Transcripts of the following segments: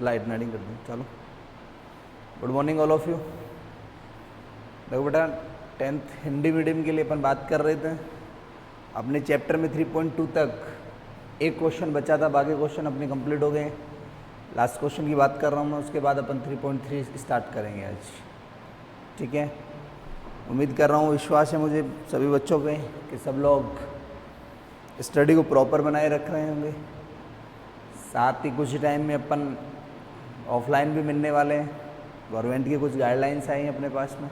Light नाइटिंग कर दूँ, चलो। Good morning all of you. देखो बेटा, 10th हिंदी मीडियम के लिए अपन बात कर रहे थे। अपने चैप्टर में 3.2 तक एक क्वेश्चन बचा था, बाकी क्वेश्चन अपने कंप्लीट हो गए। लास्ट क्वेश्चन की बात कर रहा हूँ मैं, उसके बाद अपन 3.3 स्टार्ट करेंगे आज, ठीक है। उम्मीद कर रहा हूँ, विश्वास है मुझे सभी बच्चों पे कि सब लोग स्टडी को प्रॉपर बनाए रख रहे होंगे। साथ ही कुछ टाइम में अपन ऑफलाइन भी मिलने वाले हैं। गवर्नमेंट की कुछ गाइडलाइंस आई हैं अपने पास में।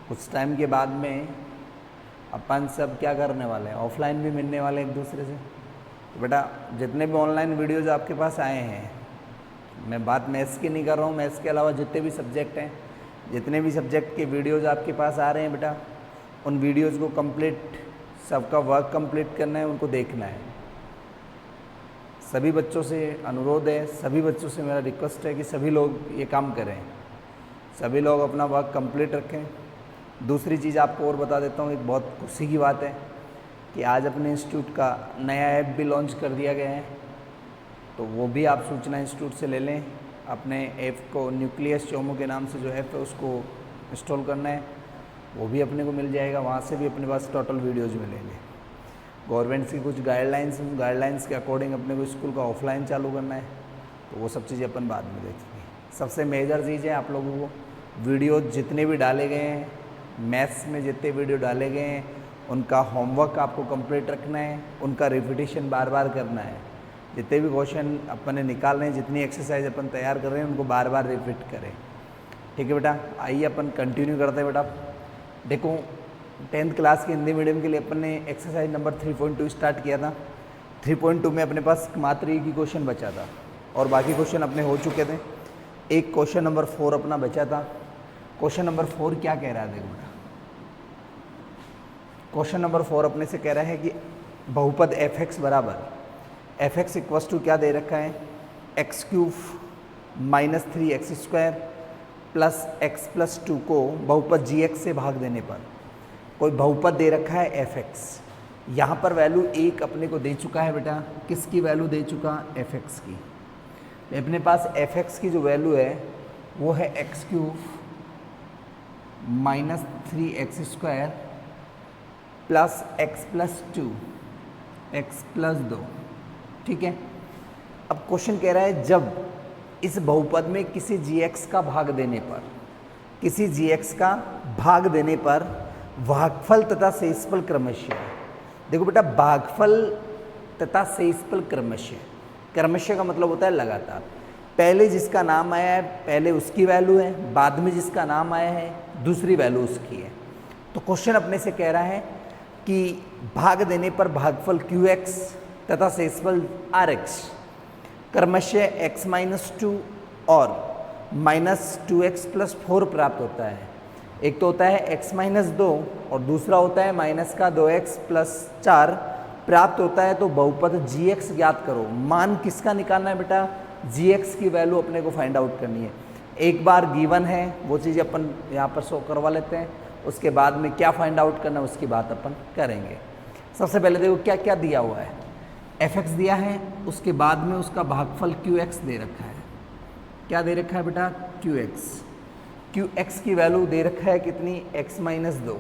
कुछ टाइम के बाद में अपन सब क्या करने वाले हैं, ऑफलाइन भी मिलने वाले हैं एक दूसरे से। तो बेटा, जितने भी ऑनलाइन वीडियोज़ आपके पास आए हैं, मैं बात मैथ्स की नहीं कर रहा हूँ, मैथ्स के अलावा जितने भी सब्जेक्ट हैं, जितने भी सब्जेक्ट के वीडियोज़ आपके पास आ रहे हैं बेटा, उन वीडियोज़ को कंप्लीट, सबका वर्क कंप्लीट करना है, उनको देखना है। सभी बच्चों से अनुरोध है, सभी बच्चों से मेरा रिक्वेस्ट है कि सभी लोग ये काम करें, सभी लोग अपना वर्क कंप्लीट रखें। दूसरी चीज़ आपको और बता देता हूँ, एक बहुत खुशी की बात है कि आज अपने इंस्टीट्यूट का नया ऐप भी लॉन्च कर दिया गया है। तो वो भी आप सूचना इंस्टीट्यूट से ले लें। अपने ऐप को न्यूक्लियस चोमो के नाम से जो ऐप है उसको इंस्टॉल करना है, वो भी अपने को मिल जाएगा। वहाँ से भी अपने पास टोटल वीडियोज़ मिलेंगे। गवर्नमेंट की कुछ गाइडलाइंस के अकॉर्डिंग अपने को स्कूल का ऑफलाइन चालू करना है, तो वो सब चीज़ें अपन बाद में देखेंगे। सबसे मेजर चीज़ है, आप लोगों को वीडियो जितने भी डाले गए हैं, मैथ्स में जितने वीडियो डाले गए हैं, उनका होमवर्क आपको कंप्लीट रखना है, उनका रिपीटिशन बार बार करना है। जितने भी क्वेश्चन अपन ने निकाल रहे हैं, जितनी एक्सरसाइज अपन तैयार कर रहे हैं, उनको बार बार रिपीट करें, ठीक है बेटा। आइए अपन कंटिन्यू करते हैं बेटा। देखो, 10th क्लास के हिंदी मीडियम के लिए अपन ने एक्सरसाइज नंबर 3.2 स्टार्ट किया था। 3.2 में अपने पास मात्र एक ही क्वेश्चन बचा था और बाकी क्वेश्चन अपने हो चुके थे। एक क्वेश्चन नंबर 4 अपना बचा था। क्वेश्चन नंबर 4 क्या कह रहा है, देखो बेटा। क्वेश्चन नंबर 4 अपने से कह रहा है कि बहुपद f(x) बराबर f(x) इक्वस टू क्या दे रखा है, x³ - 3x² प्लस x+2 को बहुपद gx से भाग देने पर कोई बहुपद दे रखा है f(x). यहाँ पर वैल्यू 1 अपने को दे चुका है बेटा। किसकी वैल्यू दे चुका, f(x) की। अपने पास f(x) की जो वैल्यू है वो है x³ - 3x² plus x+2 x+2, ठीक है। अब क्वेश्चन कह रहा है, जब इस बहुपद में किसी gx का भाग देने पर, किसी gx का भाग देने पर भागफल तथा शेषफल क्रमशः, देखो बेटा, भागफल तथा शेषफल क्रमशः का मतलब होता है लगातार। पहले जिसका नाम आया है पहले उसकी वैल्यू है, बाद में जिसका नाम आया है दूसरी वैल्यू उसकी है। तो क्वेश्चन अपने से कह रहा है कि भाग देने पर भागफल qx तथा शेषफल rx क्रमशः x-2 और -2x+4 प्राप्त होता है। एक तो होता है x-2 और दूसरा होता है -2x+4 प्राप्त होता है। तो बहुपद gx ज्ञात करो। मान किसका निकालना है बेटा, gx की वैल्यू अपने को फाइंड आउट करनी है। एक बार गिवन है वो चीज़ अपन यहाँ पर शो करवा लेते हैं, उसके बाद में क्या फाइंड आउट करना है उसकी बात अपन करेंगे। सबसे पहले देखो क्या क्या दिया हुआ है, f(x) दिया है, उसके बाद में उसका भागफल qx दे रखा है। क्या दे रखा है बेटा, qx की वैल्यू दे रखा है कितनी, x-2,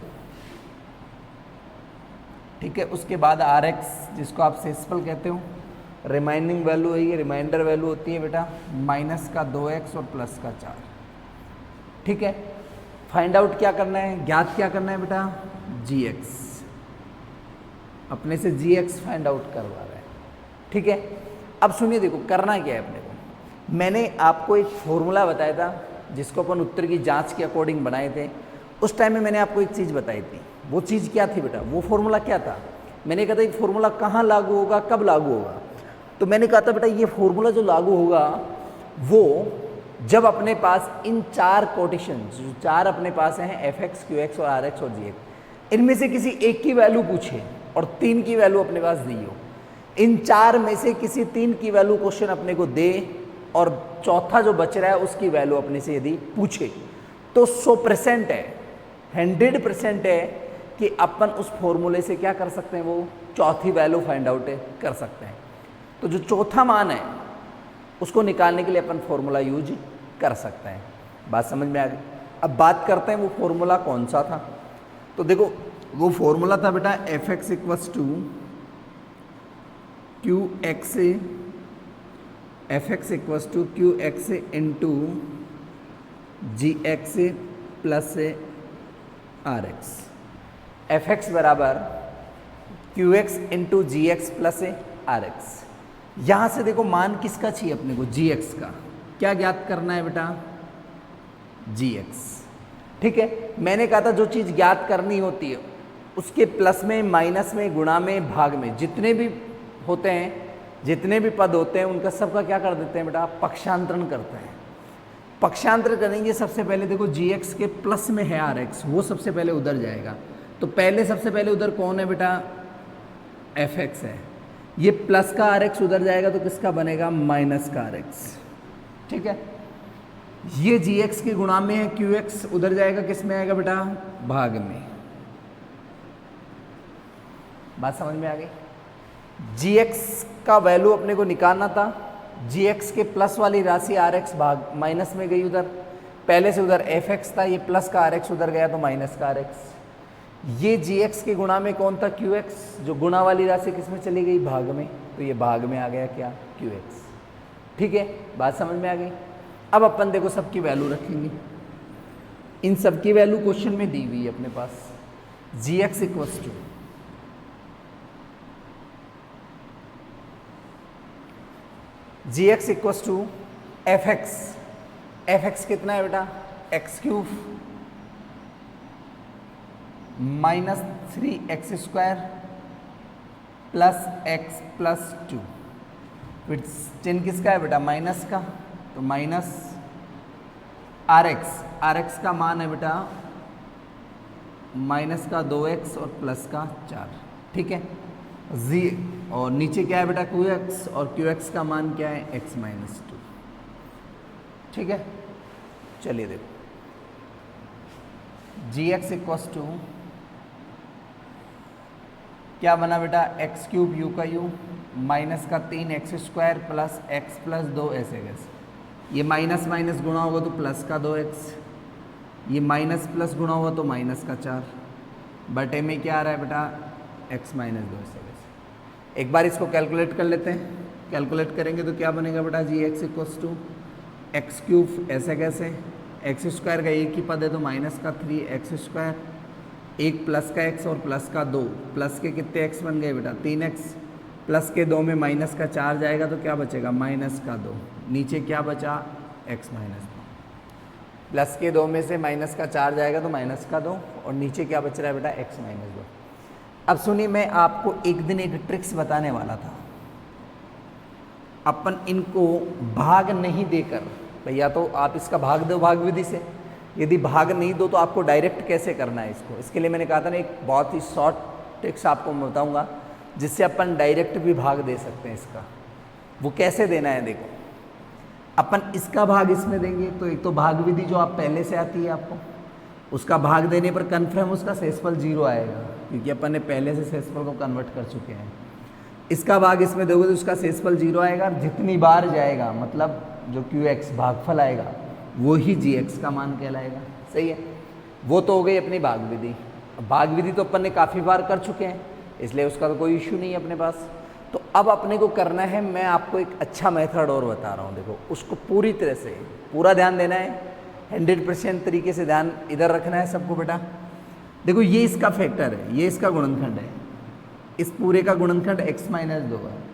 ठीक है। उसके बाद rx जिसको आप शेषफल कहते हो, रिमाइंडिंग वैल्यू है ये, रिमाइंडर वैल्यू होती है बेटा -2x और +4, ठीक है। फाइंड आउट क्या करना है, ज्ञात क्या करना है बेटा, gx। अपने से gx फाइंड आउट करवा रहा है, ठीक है। अब सुनिए, देखो करना क्या है अपने को। मैंने आपको एक फॉर्मूला बताया था जिसको अपन उत्तर की जांच के अकॉर्डिंग बनाए थे। उस टाइम में मैंने आपको एक चीज़ बताई थी। वो चीज़ क्या थी बेटा, वो फॉर्मूला क्या था, मैंने कहा था एक फॉर्मूला कहाँ लागू होगा, कब लागू होगा। तो मैंने कहा था बेटा ये फॉर्मूला जो लागू होगा वो जब अपने पास इन 4 कोटेशन जो 4 अपने पास हैं f(x), qx और rx और gx, इनमें से किसी एक की वैल्यू पूछे और 3 की वैल्यू अपने पास दी हो। इन 4 में से किसी 3 की वैल्यू क्वेश्चन अपने को दे और चौथा जो बच रहा है उसकी वैल्यू अपने से यदि पूछे तो 100% है, 100% है कि अपन उस फॉर्मूले से क्या कर सकते हैं, वो चौथी वैल्यू फाइंड आउट कर सकते हैं। तो जो चौथा मान है उसको निकालने के लिए अपन फॉर्मूला यूज कर सकते हैं। बात समझ में आ गई। अब बात करते हैं वो फॉर्मूला कौन सा था। तो देखो वो फॉर्मूला था बेटा f x equals to q x a, f x equals to q x a into g x a plus a r x. F x बराबर q x into g x plus a r x. यहाँ से देखो मान किसका चाहिए अपने को, जी x का। क्या ज्ञात करना है बेटा, जी एक्स। ठीक है, मैंने कहा था जो चीज़ ज्ञात करनी होती है उसके प्लस में, माइनस में, गुणा में, भाग में जितने भी होते हैं, जितने भी पद होते हैं उनका सबका क्या कर देते हैं बेटा, पक्षांतरण करते हैं। पक्षांतर करेंगे सबसे पहले देखो जी एक्स के प्लस में है आर एक्स, वो सबसे पहले उधर जाएगा। तो पहले सबसे पहले उधर कौन है बेटा, एफ एक्स है। ये प्लस का आर एक्स उधर जाएगा तो किसका बनेगा, माइनस का आर एक्स। ठीक है, ये जी एक्स के गुणा में है क्यू एक्स, उधर जाएगा किस में आएगा बेटा, भाग में। बात समझ में आ गई। जी एक्स का वैल्यू अपने को निकालना था, जी एक्स के प्लस वाली राशि आर एक्स भाग माइनस में गई उधर, पहले से उधर एफ एक्स था, ये प्लस का आर एक्स उधर गया तो माइनस का आर एक्स। ये जी एक्स के गुणा में कौन था, क्यू एक्स, जो गुणा वाली राशि किस में चली गई, भाग में, तो ये भाग में आ गया क्या, क्यू एक्स। ठीक है, बात समझ में आ गई। अब अपन देखो सबकी वैल्यू रखेंगे, इन सबकी वैल्यू क्वेश्चन में दी हुई है अपने पास। G x equals to g x equals to f x. F x कितना है बेटा, x cube minus 3x square plus x plus 2। फिर चिन्ह किसका है बेटा, माइनस का, तो minus r x. R x का मान है बेटा माइनस का 2x और प्लस का 4। ठीक है, जी और नीचे क्या है बेटा, क्यू एक्स, और क्यू एक्स का मान क्या है, x माइनस 2। ठीक है, चलिए देखो जी एक्स इक्वस टू क्या बना बेटा, एक्स क्यूब यू का यू माइनस का 3x square plus x plus 2 ऐसे कैसे। ये माइनस माइनस गुणा होगा तो प्लस का 2x, ये माइनस प्लस गुणा हुआ तो माइनस का 4, बटे में क्या आ रहा है बेटा, x माइनस 2 ऐसे कैसे। एक बार इसको कैलकुलेट कर लेते हैं। कैलकुलेट करेंगे तो क्या बनेगा बेटा, g x equals to x cube ऐसे कैसे, एक्स स्क्वायर का एक ही पद है तो माइनस का 3x स्क्वायर, एक प्लस का x और प्लस का 2, प्लस के कितने x बन गए बेटा, 3x, प्लस के 2 में माइनस का 4 जाएगा तो क्या बचेगा, माइनस का 2, नीचे क्या बचा, x माइनस 2, प्लस के 2 में से माइनस का 4 जाएगा तो माइनस का 2, और नीचे क्या बच रहा है बेटा, x माइनस 2। अब सुनिए, मैं आपको एक दिन एक ट्रिक्स बताने वाला था। अपन इनको भाग नहीं देकर, भैया तो आप इसका भाग दो भाग विधि से, यदि भाग नहीं दो तो आपको डायरेक्ट कैसे करना है इसको। इसके लिए मैंने कहा था ना, एक बहुत ही शॉर्ट ट्रिक्स आपको मैं बताऊंगा जिससे अपन डायरेक्ट भी भाग दे सकते हैं इसका। वो कैसे देना है देखो, अपन इसका भाग इसमें देंगे तो एक तो भाग विधि जो आप पहले से आती है आपको, उसका भाग देने पर कन्फर्म उसका शेषफल 0 आएगा, क्योंकि अपन ने पहले से शेषफल को कन्वर्ट कर चुके हैं। इसका भाग इसमें दोगे तो उसका शेषफल 0 आएगा, जितनी बार जाएगा मतलब जो क्यू एक्स भागफल आएगा वो ही जी एक्स का मान कहलाएगा। सही है, वो तो हो गई अपनी भाग विधि। भाग विधि तो अपन ने काफ़ी बार कर चुके हैं, इसलिए उसका तो कोई इशू नहीं है अपने पास। तो अब अपने को करना है, मैं आपको एक अच्छा मेथड और बता रहा हूँ, देखो उसको पूरी तरह से पूरा ध्यान देना है, 100% तरीके से ध्यान इधर रखना है सबको बेटा। देखो ये इसका फैक्टर है, ये इसका गुणनखंड है, इस पूरे का गुणनखंड x माइनस 2 है।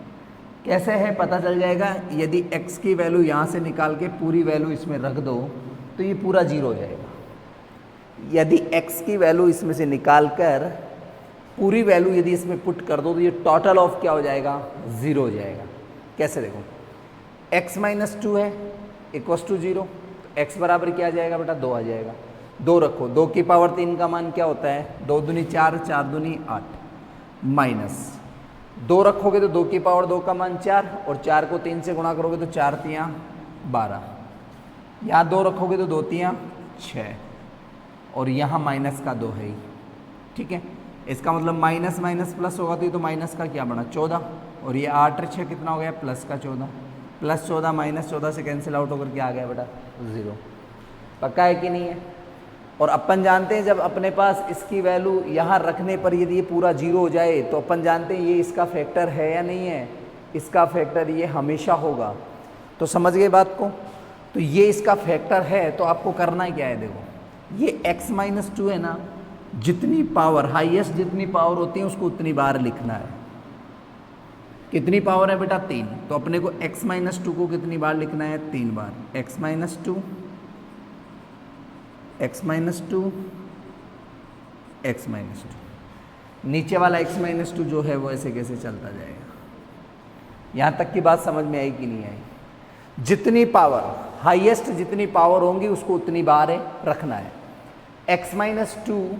कैसे है पता चल जाएगा, यदि x की वैल्यू यहाँ से निकाल के पूरी वैल्यू इसमें रख दो तो ये पूरा 0 हो जाएगा। यदि x की वैल्यू इसमें से निकाल कर पूरी वैल्यू यदि इसमें पुट कर दो तो ये टोटल ऑफ क्या हो जाएगा, 0 हो जाएगा। कैसे देखो, x माइनस 2 है इक्वस टू 0, x बराबर क्या आ जाएगा बेटा, 2 आ जाएगा। 2 रखो, 2 की पावर 3 का मान क्या होता है, 2 दूनी 4, 4 दूनी 8, माइनस 2 रखोगे तो 2 की पावर 2 का मान 4, और 4 को 3 से गुणा करोगे तो 4 3 12, यहाँ 2 रखोगे तो 2 3 6, और यहाँ माइनस का 2 है ही। ठीक है, इसका मतलब माइनस माइनस प्लस होगा तो ये तो माइनस का क्या बना, 14, और ये 8 और 6 कितना हो गया, प्लस का 14। +14 -14 से कैंसिल आउट होकर के आ गया बेटा 0। पक्का है कि नहीं है? और अपन जानते हैं जब अपने पास इसकी वैल्यू यहाँ रखने पर यदि ये पूरा 0 हो जाए तो अपन जानते हैं ये इसका फैक्टर है या नहीं है, इसका फैक्टर ये हमेशा होगा। तो समझ गए बात को? तो ये इसका फैक्टर है तो आपको करना क्या है, देखो ये x - 2 है ना, जितनी पावर हाईएस्ट जितनी पावर होती है उसको उतनी बार लिखना है। कितनी पावर है बेटा 3, तो अपने को x - 2 को कितनी बार लिखना है 3 बार। x - 2 x - 2 x - 2, नीचे वाला x - 2 जो है वो ऐसे कैसे चलता जाएगा। यहाँ तक की बात समझ में आई कि नहीं आई? जितनी पावर हाईएस्ट जितनी पावर होंगी उसको उतनी बार रखना है। x - 2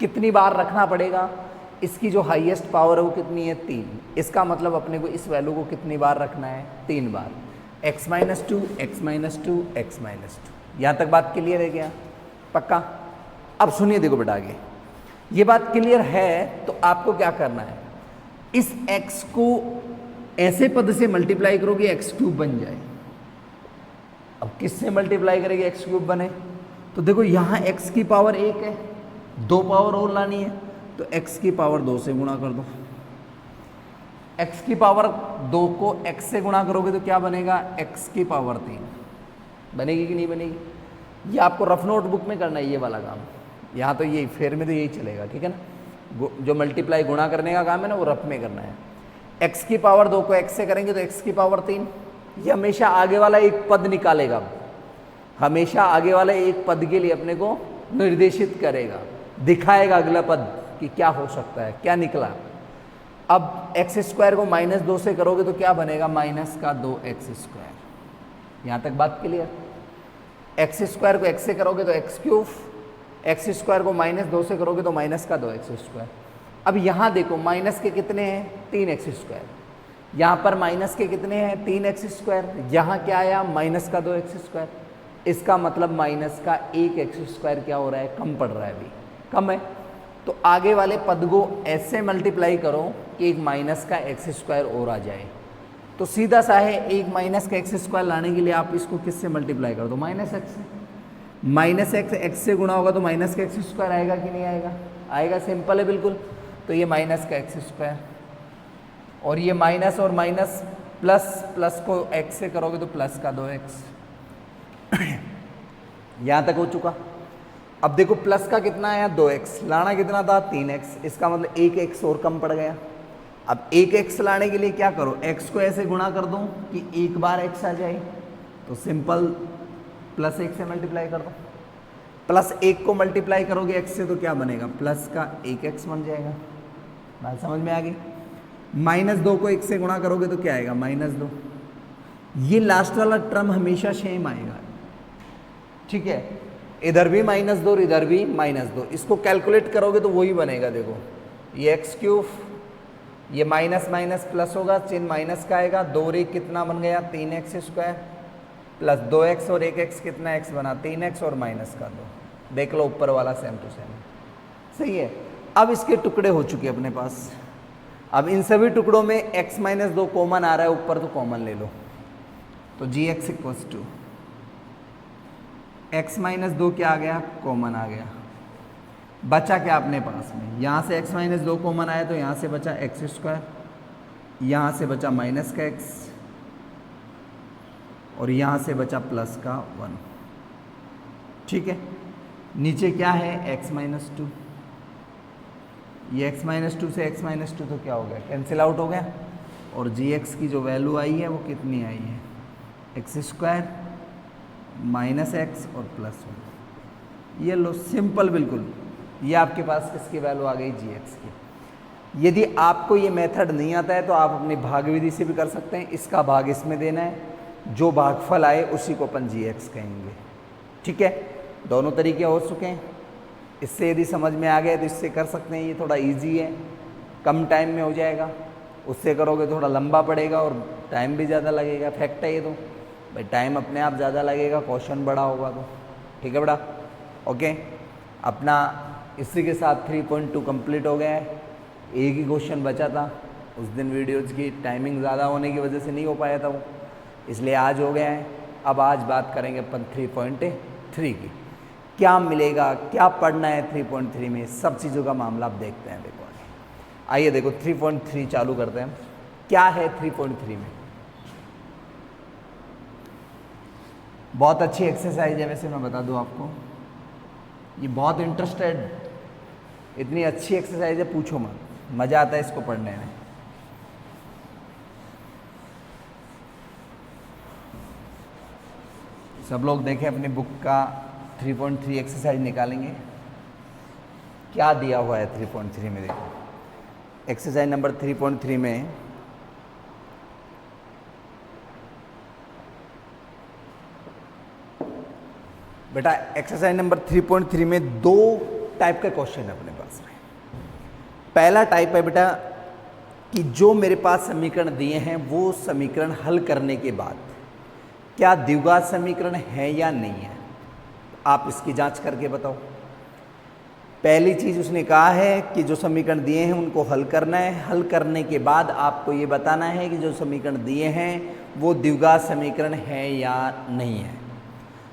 कितनी बार रखना पड़ेगा, इसकी जो हाईएस्ट पावर है वो कितनी है 3, इसका मतलब अपने को इस वैल्यू को कितनी बार रखना है 3 बार। x - 2 x - 2 x - 2। यहाँ तक बात क्लियर है क्या? पक्का? अब सुनिए, देखो बेटा आगे ये बात क्लियर है तो आपको क्या करना है, इस x को ऐसे पद से मल्टीप्लाई करोगे x³ बन जाए। अब किससे मल्टीप्लाई करेंगे x³ बने, तो देखो यहाँ x की पावर 1 है, 2 पावर और लानी है तो x की पावर 2 से गुणा कर दो। x की पावर 2 को x से गुणा करोगे तो क्या बनेगा, x की पावर 3 बनेगी कि नहीं बनेगी? ये आपको रफ नोटबुक में करना है ये वाला काम, यहाँ तो यही फेर में तो यही चलेगा, ठीक है ना। जो मल्टीप्लाई गुणा करने का काम है ना वो रफ में करना है। x की पावर 2 को x से करेंगे तो x की पावर 3, ये हमेशा आगे वाला एक पद निकालेगा, हमेशा आगे वाले एक पद के लिए अपने को निर्देशित करेगा, दिखाएगा अगला पद कि क्या हो सकता है, क्या निकला। अब x² को -2 से करोगे तो क्या बनेगा, -2x²। यहाँ तक बात क्लियर? x² को x से करोगे तो x³, x² को -2 से करोगे तो -2x²। अब यहाँ देखो माइनस के कितने हैं 3x², यहाँ पर माइनस के कितने हैं 3x², यहाँ क्या आया -2x²। इसका मतलब माइनस का 1x² क्या हो रहा है, कम पड़ रहा है, अभी कम है। तो आगे वाले पद को ऐसे मल्टीप्लाई करो कि एक माइनस का x² और आ जाए। तो सीधा सा है, एक माइनस का x² लाने के लिए आप इसको किससे मल्टीप्लाई कर दो, -x से। -x से गुणा होगा तो माइनस का x² आएगा कि नहीं आएगा, आएगा, सिंपल है बिल्कुल। तो ये माइनस का x² और ये माइनस और माइनस प्लस को x से करोगे तो प्लस का 2x। यहाँ तक हो चुका। अब देखो प्लस का कितना आया 2x, लाना कितना था 3x, इसका मतलब 1x और कम पड़ गया। अब 1x लाने के लिए क्या करो, x को ऐसे गुणा कर दो कि एक बार x आ जाए, तो सिंपल +1 से मल्टीप्लाई कर दो। +1 को मल्टीप्लाई करोगे x से तो क्या बनेगा, प्लस का 1x बन जाएगा। बात समझ में आ गई? -2 को 1 से गुणा करोगे तो क्या आएगा, -2। ये लास्ट वाला टर्म हमेशा सेम आएगा, ठीक है। इधर भी -2 और इधर भी -2, इसको कैलकुलेट करोगे तो वही बनेगा। देखो ये x³, ये माइनस माइनस प्लस होगा, चिन्ह माइनस का आएगा, 2 और 1 कितना बन गया 3x² प्लस 2x और 1x कितना x बना 3x और माइनस का 2। देख लो ऊपर वाला सेम टू सेम, सही है। अब इसके टुकड़े हो चुके अपने पास। अब इन सभी टुकड़ों में x - 2 कॉमन आ रहा है ऊपर, तो कॉमन ले लो। तो gx = x - 2 क्या आ गया, कॉमन आ गया। बचा क्या अपने पास में, यहाँ से x - 2 कॉमन आया तो यहाँ से बचा x², यहाँ से बचा माइनस का x और यहाँ से बचा प्लस का 1, ठीक है। नीचे क्या है x - 2, ये x - 2 से x - 2 तो क्या हो गया, कैंसिल आउट हो गया। और gx की जो वैल्यू आई है वो कितनी आई है, x² -x और +1। ये लो सिंपल बिल्कुल, ये आपके पास किसकी वैल्यू आ गई, gx की। यदि आपको ये मेथड नहीं आता है तो आप अपनी भाग विधि से भी कर सकते हैं। इसका भाग इसमें देना है, जो भागफल आए उसी को अपन gx कहेंगे, ठीक है। दोनों तरीके हो चुके हैं। इससे यदि समझ में आ गया तो इससे कर सकते हैं, ये थोड़ा इजी है, कम टाइम में हो जाएगा। उससे करोगे थोड़ा लंबा पड़ेगा और टाइम भी ज़्यादा लगेगा। फैक्ट है ये तो भाई, टाइम अपने आप ज़्यादा लगेगा, क्वेश्चन बड़ा होगा तो, ठीक है बेटा। ओके, अपना इसी के साथ 3.2 कंप्लीट हो गया है। एक ही क्वेश्चन बचा था, उस दिन वीडियोज़ की टाइमिंग ज़्यादा होने की वजह से नहीं हो पाया था वो, इसलिए आज हो गया है। अब आज बात करेंगे अपन 3.3 की। क्या मिलेगा, क्या पढ़ना है 3.3 में, सब चीज़ों का मामला आप देखते हैं। देखो आइए देखो 3.3 चालू करते हैं। क्या है 3.3 में? बहुत अच्छी एक्सरसाइज है वैसे, मैं बता दूं आपको, ये बहुत इंटरेस्टेड, इतनी अच्छी एक्सरसाइज है पूछो मत, मज़ा आता है इसको पढ़ने में। सब लोग देखें अपनी बुक का 3.3 एक्सरसाइज निकालेंगे। क्या दिया हुआ है 3.3 में? देखो एक्सरसाइज नंबर 3.3 में बेटा, एक्सरसाइज नंबर 3.3 में 2 टाइप का क्वेश्चन है अपने पास में। पहला टाइप है बेटा कि जो मेरे पास समीकरण दिए हैं वो समीकरण हल करने के बाद क्या द्विघात समीकरण है या नहीं है, आप इसकी जांच करके बताओ। पहली चीज उसने कहा है कि जो समीकरण दिए हैं उनको हल करना है, हल करने के बाद आपको ये बताना है कि जो समीकरण दिए हैं वो द्विघात समीकरण है या नहीं है।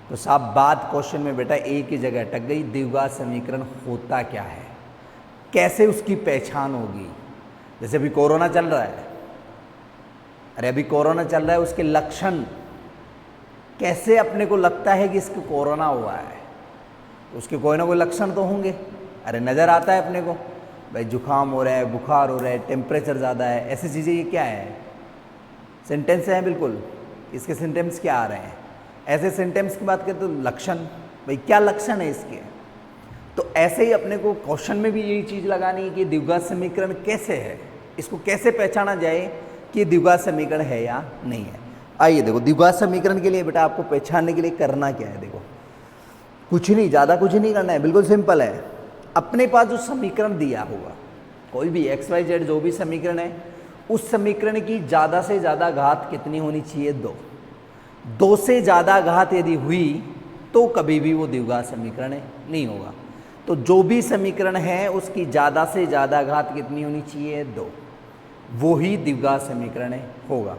तो साहब बात क्वेश्चन में बेटा एक ही जगह अटक गई, द्विघात समीकरण होता क्या है, कैसे उसकी पहचान होगी। जैसे अभी कोरोना चल रहा है, अरे अभी कोरोना चल रहा है, उसके लक्षण कैसे अपने को लगता है कि इसको कोरोना हुआ है, उसके कोई ना कोई लक्षण तो होंगे। अरे नज़र आता है अपने को, भाई जुकाम हो रहा है, बुखार हो रहा है, टेम्परेचर ज़्यादा है, ऐसी चीज़ें। ये क्या है? सिम्टम्स हैं बिल्कुल, इसके सिम्टम्स क्या आ रहे हैं। ऐसे सिम्टम्स की बात करें तो लक्षण, भाई क्या लक्षण है इसके। तो ऐसे ही अपने को क्वेश्चन में भी यही चीज़ लगानी है कि द्विघात समीकरण कैसे है, इसको कैसे पहचाना जाए कि द्विघात समीकरण है या नहीं है। आइए देखो द्विघात समीकरण के लिए बेटा आपको पहचानने के लिए करना क्या है। देखो कुछ नहीं, ज़्यादा कुछ नहीं करना है, बिल्कुल सिंपल है। अपने पास जो समीकरण दिया होगा, कोई भी XYZ जो भी समीकरण है, उस समीकरण की ज़्यादा से ज़्यादा घात कितनी होनी चाहिए? 2। 2 से ज़्यादा घात यदि हुई तो कभी भी वो द्विघात समीकरण नहीं होगा। तो जो भी समीकरण है उसकी ज़्यादा से ज़्यादा घात कितनी होनी चाहिए? 2। वो ही द्विघात समीकरण होगा।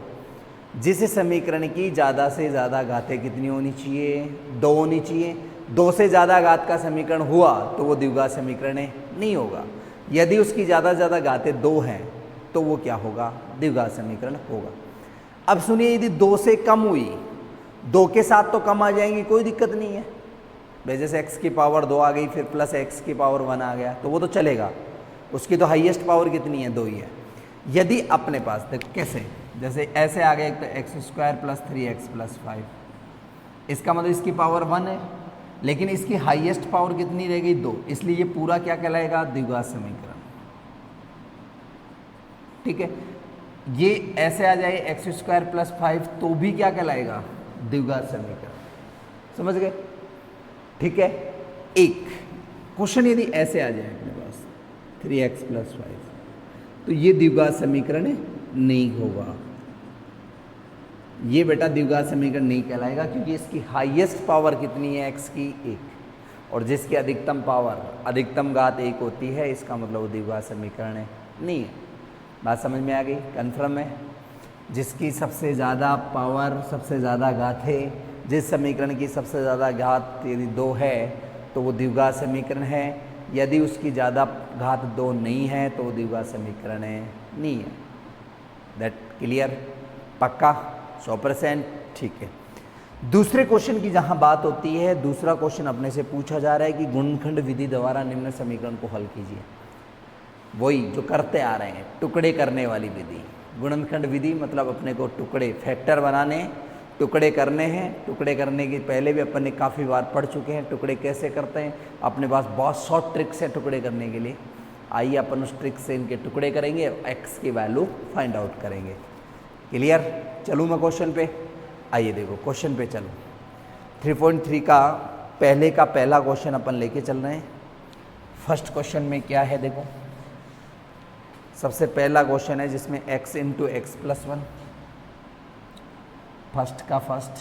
जिस समीकरण की ज़्यादा से ज़्यादा घातें कितनी होनी चाहिए? 2 होनी चाहिए। 2 से ज़्यादा घात का समीकरण हुआ तो वो द्विघात समीकरण नहीं होगा। यदि उसकी ज़्यादा से ज़्यादा घातें 2 हैं तो वो क्या होगा? द्विघात समीकरण होगा। अब सुनिए, यदि 2 से कम हुई, 2 के साथ तो कम आ जाएंगी, कोई दिक्कत नहीं है। भाई जैसे x की पावर 2 आ गई, फिर प्लस x की पावर 1 आ गया, तो वो तो चलेगा, उसकी तो हाईएस्ट पावर कितनी है? 2 ही है। यदि अपने पास देखो कैसे, जैसे ऐसे आ गया, एक तो x² + 3x + 5, इसका मतलब इसकी पावर 1 है, लेकिन इसकी हाईएस्ट पावर कितनी रहेगी? 2, इसलिए ये पूरा क्या कहलाएगा? द्विघात समीकरण। ठीक है, ये ऐसे आ जाए x² + 5 तो भी क्या कहलाएगा? द्विघात समीकरण। समझ गए? ठीक है। एक क्वेश्चन यदि ऐसे आ जाए अपने पास 3x + 5, तो ये द्विघात समीकरण नहीं होगा। ये बेटा द्विघात समीकरण नहीं कहलाएगा, क्योंकि इसकी हाईएस्ट पावर कितनी है? x की 1, और जिसकी अधिकतम पावर, अधिकतम घात 1 होती है, इसका मतलब वो द्विघात समीकरण नहीं है। बात समझ में आ गई? कन्फर्म है? जिसकी सबसे ज़्यादा पावर, सबसे ज़्यादा घात है, जिस समीकरण की सबसे ज़्यादा घात यदि 2 है तो वो द्विघात समीकरण है। यदि उसकी ज़्यादा घात 2 नहीं है तो वो द्विघात समीकरण नहीं है। That clear? पक्का? 100%? ठीक है। दूसरे क्वेश्चन की जहाँ बात होती है, दूसरा क्वेश्चन अपने से पूछा जा रहा है कि गुणनखंड विधि द्वारा निम्न समीकरण को हल कीजिए। वही जो करते आ रहे हैं, टुकड़े करने वाली विधि। गुणनखंड विधि मतलब अपने को टुकड़े, फैक्टर बनाने, टुकड़े करने हैं। टुकड़े करने के पहले भी अपन ने काफ़ी बार पढ़ चुके हैं टुकड़े कैसे करते हैं। अपने पास बहुत शॉर्ट ट्रिक्स हैं टुकड़े करने के लिए। आइए अपन उस ट्रिक से इनके टुकड़े करेंगे, x की वैल्यू फाइंड आउट करेंगे। क्लियर? चलूँ मैं क्वेश्चन पे? आइए देखो क्वेश्चन पे चलो। 3.3 का पहला क्वेश्चन अपन लेके चल रहे हैं। फर्स्ट क्वेश्चन में क्या है देखो, सबसे पहला क्वेश्चन है जिसमें x × x + 1, फर्स्ट का first,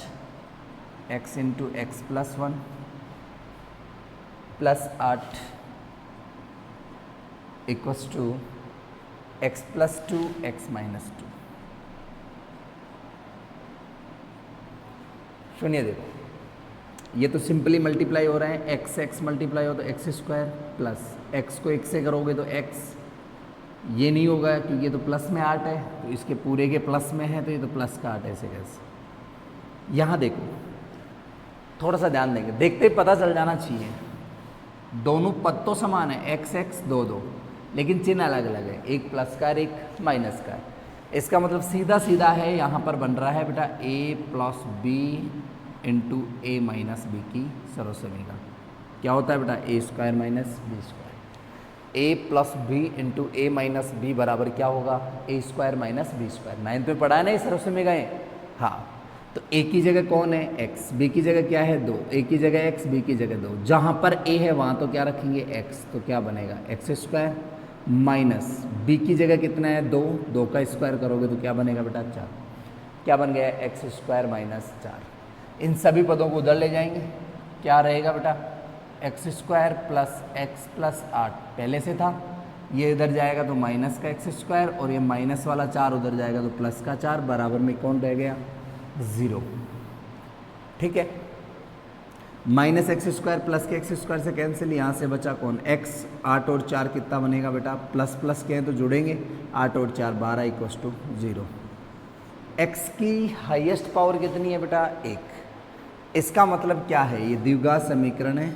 x × x + 1 + 8 = x + 2 x - 2। सुनिए देखो, ये तो सिंपली मल्टीप्लाई हो रहे हैं, एक्स एक्स मल्टीप्लाई हो तो एक्स स्क्वायर प्लस एक्स को एक से करोगे तो एक्स, ये नहीं होगा क्योंकि ये तो प्लस में 8 है, तो इसके पूरे के प्लस में है तो ये तो प्लस का 8 ऐसे कैसे। यहाँ देखो थोड़ा सा ध्यान देंगे, देखते ही पता चल जाना चाहिए, दोनों पद तो समान है, एक्स एक्स दो दो, लेकिन चिन्ह अलग अलग है, एक प्लस का एक माइनस का। इसका मतलब सीधा सीधा है, यहाँ पर बन रहा है बेटा a plus b into a minus b की सर्वसमीकरण। क्या होता है बेटा a square minus b square. A plus b into a minus b बराबर क्या होगा, a square minus b square. 9th में पढ़ा है ना ये सर्वसमीकरण। हाँ, तो ए की जगह कौन है x, b की जगह क्या है 2, a की जगह x, b की जगह 2, जहाँ पर a है वहाँ तो क्या रखेंगे x, तो क्या बनेगा एक्स स्क्वायर माइनस b की जगह कितना है 2, 2 का स्क्वायर करोगे तो क्या बनेगा बेटा 4, क्या बन गया एक्स स्क्वायर माइनस 4। इन सभी पदों को उधर ले जाएंगे, क्या रहेगा बेटा x square plus x plus 8 पहले से था, ये इधर जाएगा तो माइनस का एक्स स्क्वायर, और ये माइनस वाला 4 उधर जाएगा तो प्लस का 4, बराबर में कौन रह गया 0। ठीक है, माइनस एक्स स्क्वायर प्लस के एक्स स्क्वायर से कैंसिल, यहाँ से बचा कौन x। 8 और 4 कितना बनेगा बेटा, प्लस प्लस के हैं तो जुड़ेंगे, 8 और 4 12 इक्वस टू 0। x की हाईएस्ट पावर कितनी है बेटा 1। इसका मतलब क्या है, ये द्विघात समीकरण है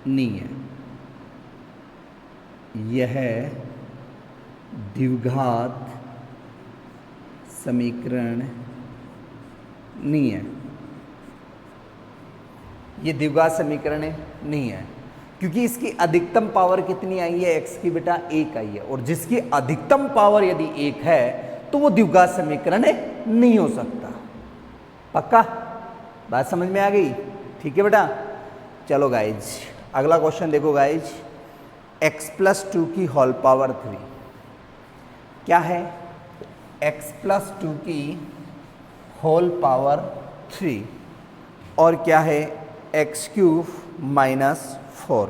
नहीं है, यह द्विघात समीकरण नहीं है, ये द्विघात समीकरण नहीं है, क्योंकि इसकी अधिकतम पावर कितनी आई है x की बेटा 1 आई है, और जिसकी अधिकतम पावर यदि 1 है तो वो द्विघात समीकरण नहीं हो सकता। पक्का बात समझ में आ गई। ठीक है बेटा, चलो गाइज अगला क्वेश्चन देखो गाइज, x प्लस 2 की होल पावर 3 क्या है, x प्लस 2 की होल पावर 3 और क्या है एक्स क्यूब माइनस 4।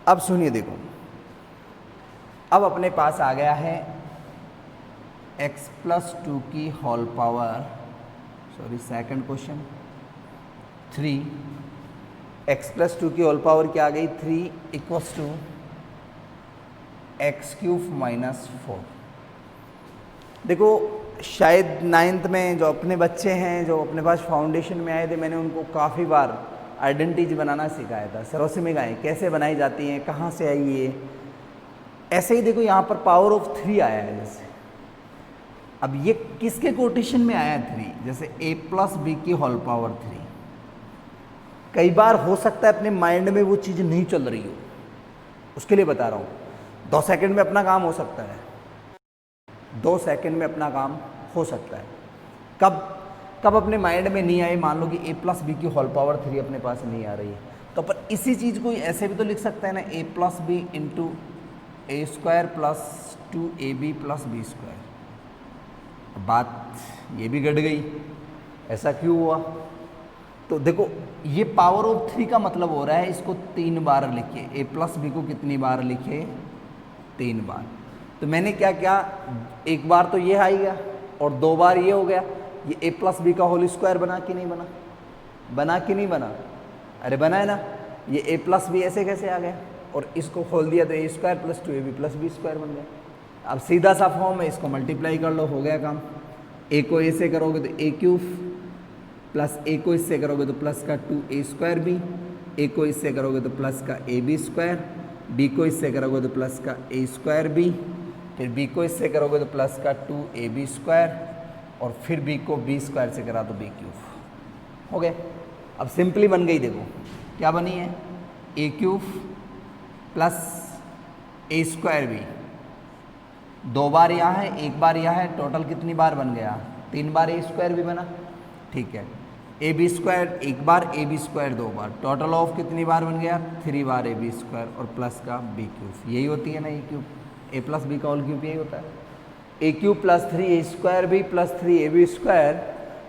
अब सुनिए देखो, अब अपने पास आ गया है x प्लस 2 की whole power, sorry second question 3, x plus 2 की होल पावर क्या आ गई 3 equals to x cube minus 4। देखो शायद 9th में जो अपने बच्चे हैं जो अपने पास फाउंडेशन में आए थे, मैंने उनको काफ़ी बार आइडेंटिटीज बनाना सिखाया था, सर्वसमीकरण कैसे बनाई जाती हैं, कहाँ से आई है। ऐसे ही देखो यहाँ पर पावर ऑफ 3 आया है, जैसे अब ये किसके कोटेशन में आया है 3, जैसे a प्लस बी की होल पावर 3। कई बार हो सकता है अपने माइंड में वो चीज़ नहीं चल रही हो, उसके लिए बता रहा हूँ। 2 सेकंड में अपना काम हो सकता है, 2 सेकंड में अपना काम हो सकता है। कब अपने माइंड में नहीं आए, मान लो कि a प्लस बी की होल पावर 3 अपने पास नहीं आ रही है, तो अपन इसी चीज़ को ऐसे भी तो लिख सकते हैं ना, a plus b into a square plus 2ab plus b square. बात ये भी घट गई, ऐसा क्यों हुआ, तो देखो ये पावर ऑफ 3 का मतलब हो रहा है इसको 3 बार लिखे, a प्लस बी को कितनी बार लिखे 3 बार। तो मैंने क्या किया, एक बार तो ये आ गया और 2 बार ये हो गया, ये a प्लस बी का होल स्क्वायर बना कि नहीं बना, बना कि नहीं बना, अरे बना है ना। ये a प्लस बी ऐसे कैसे आ गया, और इसको खोल दिया तो a square plus 2ab plus b square बन गया। अब सीधा सा फॉर्म है, इसको मल्टीप्लाई कर लो, हो गया काम। a को a से करोगे तो a क्यूब, प्लस a को इससे करोगे तो प्लस का 2a स्क्वायर बी, a को इससे करोगे तो प्लस का ab स्क्वायर, b को इससे करोगे तो प्लस का a स्क्वायर b, फिर b को इससे करोगे तो प्लस का 2ab स्क्वायर, और फिर b को b स्क्वायर से करा तो b क्यूब। हो गया, अब सिंपली बन गई, देखो क्या बनी है a cube plus a square b, 2 बार यहाँ है 1 बार यहाँ है, टोटल कितनी बार बन गया 3 बार a स्क्वायर भी बना। ठीक है, ए बी स्क्वायर 1 बार, ए बी स्क्वायर 2 बार, टोटल ऑफ कितनी बार बन गया 3 बार ए बी स्क्वायर और प्लस का बी क्यूब। यही होती है ना a cube, a plus b का होल क्यूब यही होता है। A cube plus 3 a square b plus 3 a b square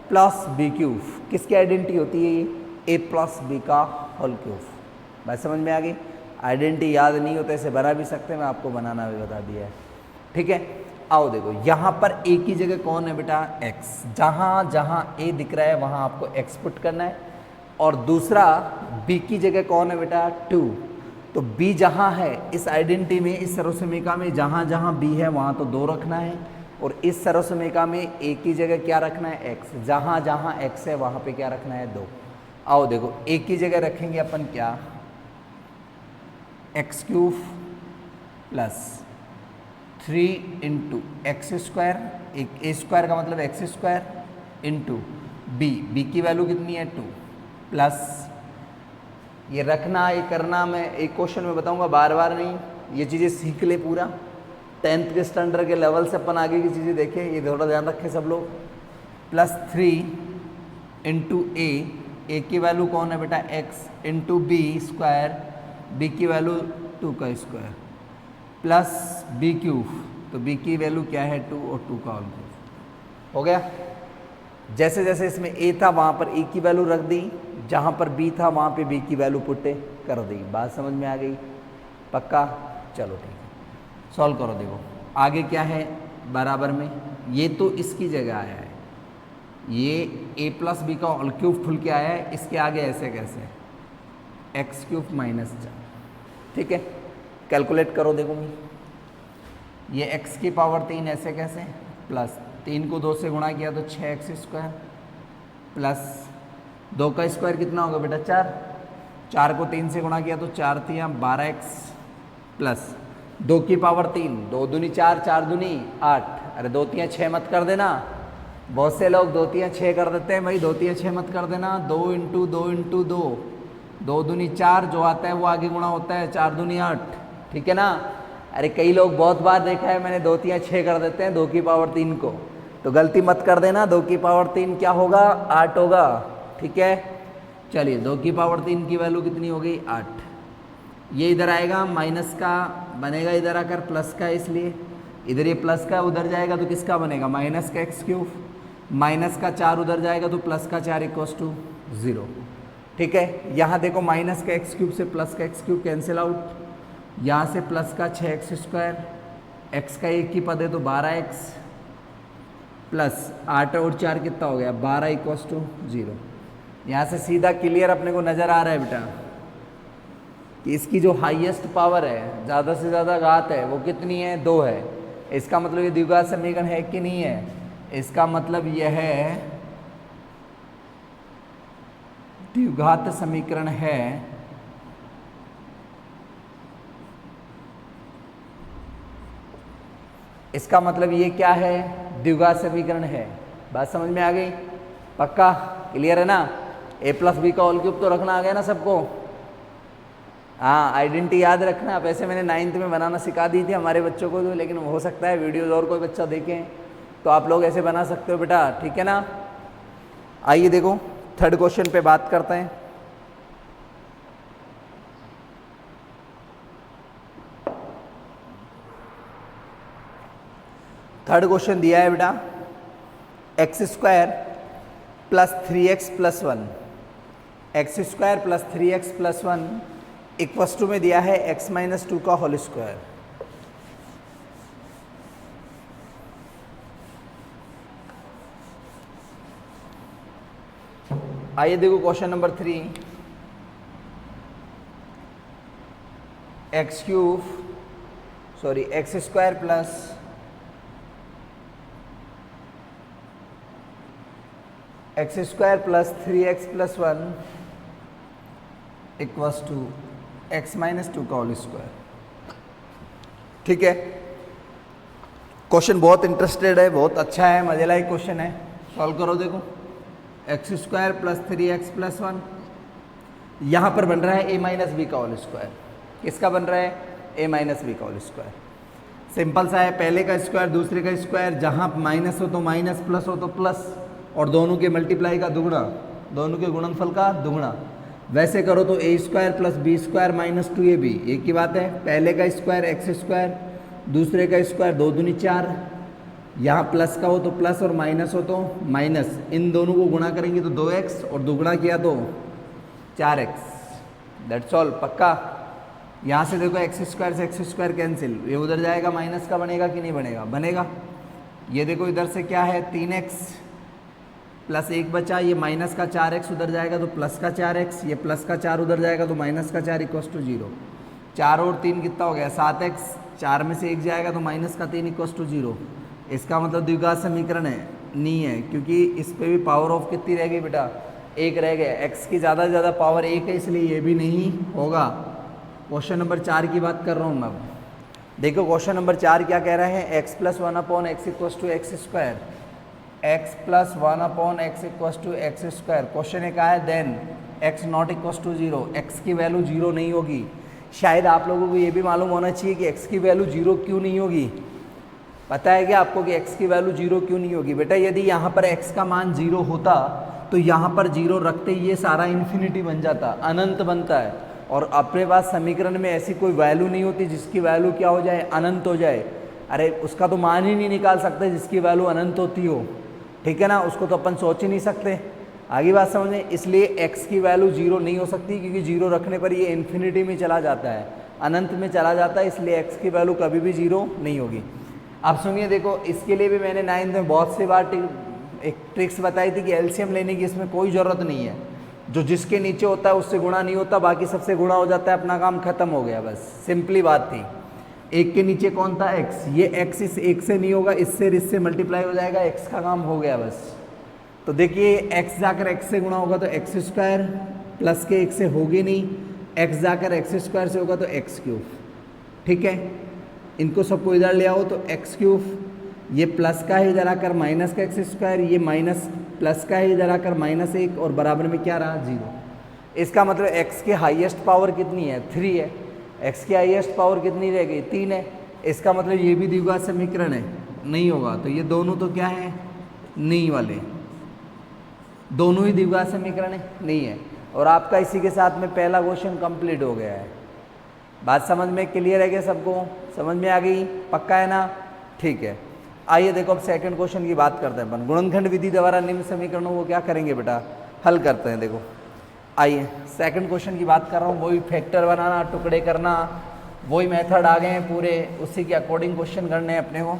plus b cube, किसकी आइडेंटिटी होती है ये, ए प्लस बी का होल क्यूब। बात समझ में आ गई। आइडेंटिटी याद नहीं होता, इसे बना भी सकते हैं, मैं आपको बनाना भी बता दिया है। ठीक है, आओ देखो यहाँ पर ए की जगह कौन है बेटा, एक्स। जहाँ जहाँ ए दिख रहा है वहाँ आपको एक्स पुट करना है। और दूसरा बी की जगह कौन है बेटा, 2। तो बी जहाँ है इस आइडेंटिटी में, इस सर्वसमीका में जहाँ जहाँ बी है वहाँ तो 2 रखना है, और इस सर्वसमीका में ए की जगह क्या रखना है, एक्स। जहाँ जहाँ एक्स है वहाँ पे क्या रखना है, 2। आओ देखो ए की जगह रखेंगे अपन क्या, x cube plus 3 into x square, एक ए स्क्वायर का मतलब एक्स स्क्वायर, इंटू बी की वैल्यू कितनी है 2, प्लस ये रखना, ये करना मैं एक क्वेश्चन में बताऊंगा, बार बार नहीं, ये चीज़ें सीख ले पूरा। 10th के स्टैंडर्ड के लेवल से अपन आगे की चीज़ें देखें, ये थोड़ा ध्यान रखें सब लोग। प्लस 3 इंटू ए की वैल्यू कौन है बेटा, x, into b square, b की वैल्यू 2 का स्क्वायर, प्लस बी क्यूब, तो बी की वैल्यू क्या है 2 और 2 का होल क्यूब। हो गया। जैसे जैसे इसमें ए था वहाँ पर ए की वैल्यू रख दी, जहाँ पर बी था वहाँ पे बी की वैल्यू पुट कर दी। बात समझ में आ गई, पक्का? चलो ठीक है, सॉल्व करो। देखो आगे क्या है, बराबर में ये तो इसकी जगह आया है, ये ए प्लस बी का होल क्यूब खुल के आया है, इसके आगे ऐसे कैसे, एक्स क्यूब माइनस 4। ठीक है, कैलकुलेट करो। देखो ये x की पावर 3 ऐसे कैसे, प्लस 3 को 2 से गुणा किया तो 6x स्क्वायर, प्लस 2 का स्क्वायर कितना होगा बेटा 4, 4 को 3 से गुणा किया तो 4 3 12x, प्लस 2 की पावर 3, 2 दूनी 4, 4 दूनी 8, अरे 2 3 6 मत कर देना, बहुत से लोग 2 3 6 कर देते हैं भाई, 2 3 6 मत कर देना, 2 इंटू 2 इंटू 2, 2 दूनी 4, जो आता है वो आगे गुणा होता है, 4 दूनी 8, ठीक है ना। अरे कई लोग बहुत बार देखा है मैंने 2 3 6 कर देते हैं 2 की पावर 3 को, तो गलती मत कर देना, 2 की पावर 3 क्या होगा, 8 होगा। ठीक है, चलिए 2 की पावर 3 की वैल्यू कितनी हो गई, 8। ये इधर आएगा, माइनस का बनेगा इधर आकर प्लस का, इसलिए इधर ये प्लस का उधर जाएगा तो किसका बनेगा, माइनस का एक्स क्यूब, माइनस का 4 उधर जाएगा तो प्लस का 4 इक्वल्स टू 0। ठीक है, यहाँ देखो माइनस का एक्स क्यूब से प्लस का एक्स क्यूब कैंसिल आउट, यहाँ से प्लस का 6x स्क्वायर, एक्स का एक ही पद है तो 12x, प्लस 8 और 4 कितना हो गया 12 इक्वल्स टू 0। यहाँ से सीधा क्लियर अपने को नज़र आ रहा है बेटा कि इसकी जो हाईएस्ट पावर है, ज़्यादा से ज़्यादा घात है, वो कितनी है, 2 है। इसका मतलब ये द्विघात समीकरण है कि नहीं है, इसका मतलब यह है द्विघात समीकरण है। इसका मतलब ये क्या है, द्विघात समीकरण है। बात समझ में आ गई, पक्का क्लियर है ना। ए प्लस बी का होल क्यूब तो रखना आ गया ना सबको, हाँ आइडेंटिटी याद रखना। अब ऐसे मैंने 9th में बनाना सिखा दी थी हमारे बच्चों को, लेकिन हो सकता है वीडियोज़ और कोई बच्चा देखें तो आप लोग ऐसे बना सकते हो बेटा, ठीक है ना। आइए देखो 3rd क्वेश्चन पे बात करते हैं। थर्ड क्वेश्चन दिया है बेटा, x square plus 3x plus 1, x square plus 3x plus 1 equals to में दिया है x माइनस 2 का होल स्क्वायर। आइए देखो question number 3, x square plus x square plus 3x plus 1 equals to x minus 2 का होल स्क्वायर। ठीक है, question बहुत इंटरेस्टेड है, बहुत अच्छा है, मजेदार क्वेश्चन है। सॉल्व करो। देखो x square plus 3x plus 1, यहाँ पर बन रहा है a माइनस बी का होल स्क्वायर। किसका बन रहा है, a माइनस बी का होल स्क्वायर। सिंपल सा है, पहले का स्क्वायर दूसरे का स्क्वायर, जहाँ माइनस हो तो माइनस, प्लस हो तो प्लस, और दोनों के मल्टीप्लाई का दुगुना, दोनों के गुणनफल का दुगुना। वैसे करो तो a square plus b square minus 2ab, एक ही बात है। पहले का स्क्वायर एक्स स्क्वायर, दूसरे का स्क्वायर 2 दूनी 4, यहाँ प्लस का हो तो प्लस और माइनस हो तो माइनस, इन दोनों को गुणा करेंगे तो 2x और दुगुना किया तो 4x। दैट्स ऑल, पक्का। यहाँ से देखो एक्स स्क्वायर से एक्स स्क्वायर कैंसिल, ये उधर जाएगा माइनस का बनेगा कि नहीं बनेगा, बनेगा। ये देखो इधर से क्या है 3x प्लस 1 बचा, ये माइनस का 4x उधर जाएगा तो प्लस का 4x, ये प्लस का 4 उधर जाएगा तो माइनस का 4 इक्वस टू 0। 4 और 3 कितना हो गया 7x, 4 में से 1 जाएगा तो माइनस का 3 इक्वस टू 0। इसका मतलब द्विघात समीकरण है नहीं है, क्योंकि इस पर भी पावर ऑफ कितनी रह गई बेटा, 1 रह गया। x की ज़्यादा से ज़्यादा पावर 1 है, इसलिए ये भी नहीं होगा। क्वेश्चन नंबर 4 की बात कर रहा हूँ मैं। देखो क्वेश्चन नंबर 4 क्या कह रहे हैं, x plus 1/x equals to x square, x plus 1/x equals to x square. Question ये कहा है then x not equals to 0, x की वैल्यू 0 नहीं होगी। शायद आप लोगों को ये भी मालूम होना चाहिए कि x की वैल्यू 0 क्यों नहीं होगी। पता है क्या आपको कि x की वैल्यू 0 क्यों नहीं होगी? बेटा यदि यहाँ पर x का मान 0 होता तो यहाँ पर 0 रखते ही ये सारा इन्फिनिटी बन जाता, अनंत बनता है। और अपने पास समीकरण में ऐसी कोई वैल्यू नहीं होती जिसकी वैल्यू क्या हो जाए, अनंत हो जाए। अरे उसका तो मान ही नहीं निकाल सकते जिसकी वैल्यू अनंत होती हो, ठीक है ना, उसको तो अपन सोच ही नहीं सकते। आगे बात समझें, इसलिए x की वैल्यू 0 नहीं हो सकती, क्योंकि 0 रखने पर ये इन्फिनिटी में चला जाता है, अनंत में चला जाता है, इसलिए x की वैल्यू कभी भी 0 नहीं होगी। अब सुनिए, देखो इसके लिए भी मैंने 9th में बहुत सी बार एक ट्रिक्स बताई थी कि एलसीएम लेने की इसमें कोई ज़रूरत नहीं है। जो जिसके नीचे होता है उससे गुणा नहीं होता, बाकी सबसे गुणा हो जाता है, अपना काम खत्म हो गया, बस सिंपली बात थी। एक के नीचे कौन था, x, ये x इस एक से नहीं होगा, इससे मल्टीप्लाई हो जाएगा, x का काम हो गया बस। तो देखिए x जाकर x से गुणा होगा तो एक्स स्क्वायर, प्लस के 1 से होगी नहीं, x जाकर एक्स स्क्वायर से होगा तो एक्स क्यूब, ठीक है। इनको सबको इधर ले आओ तो एक्स क्यूब, ये प्लस का है इधर आकर माइनस का एक्स स्क्वायर, ये माइनस प्लस का है इधर आकर -1, और बराबर में क्या रहा 0। इसका मतलब x की हाईएस्ट पावर कितनी है, 3 है। x की हाईएस्ट पावर कितनी रह गई, 3 है। इसका मतलब ये भी द्विघात समीकरण है, नहीं होगा। तो ये दोनों तो क्या है, नहीं वाले, दोनों ही द्विघात समीकरण है, नहीं है। और आपका इसी के साथ में पहला क्वेश्चन कंप्लीट हो गया है। बात समझ में क्लियर है क्या सबको, समझ में आ गई, पक्का है ना, ठीक है। आइए देखो अब सेकंड क्वेश्चन की बात करते हैं अपन। गुणनखंड विधि द्वारा निम्न समीकरणों को क्या करेंगे बेटा, हल करते हैं। देखो आइए सेकंड क्वेश्चन की बात कर रहा हूँ, वही फैक्टर बनाना, टुकड़े करना, वही मेथड आ गए हैं पूरे, उसी के अकॉर्डिंग क्वेश्चन करने हैं अपने को।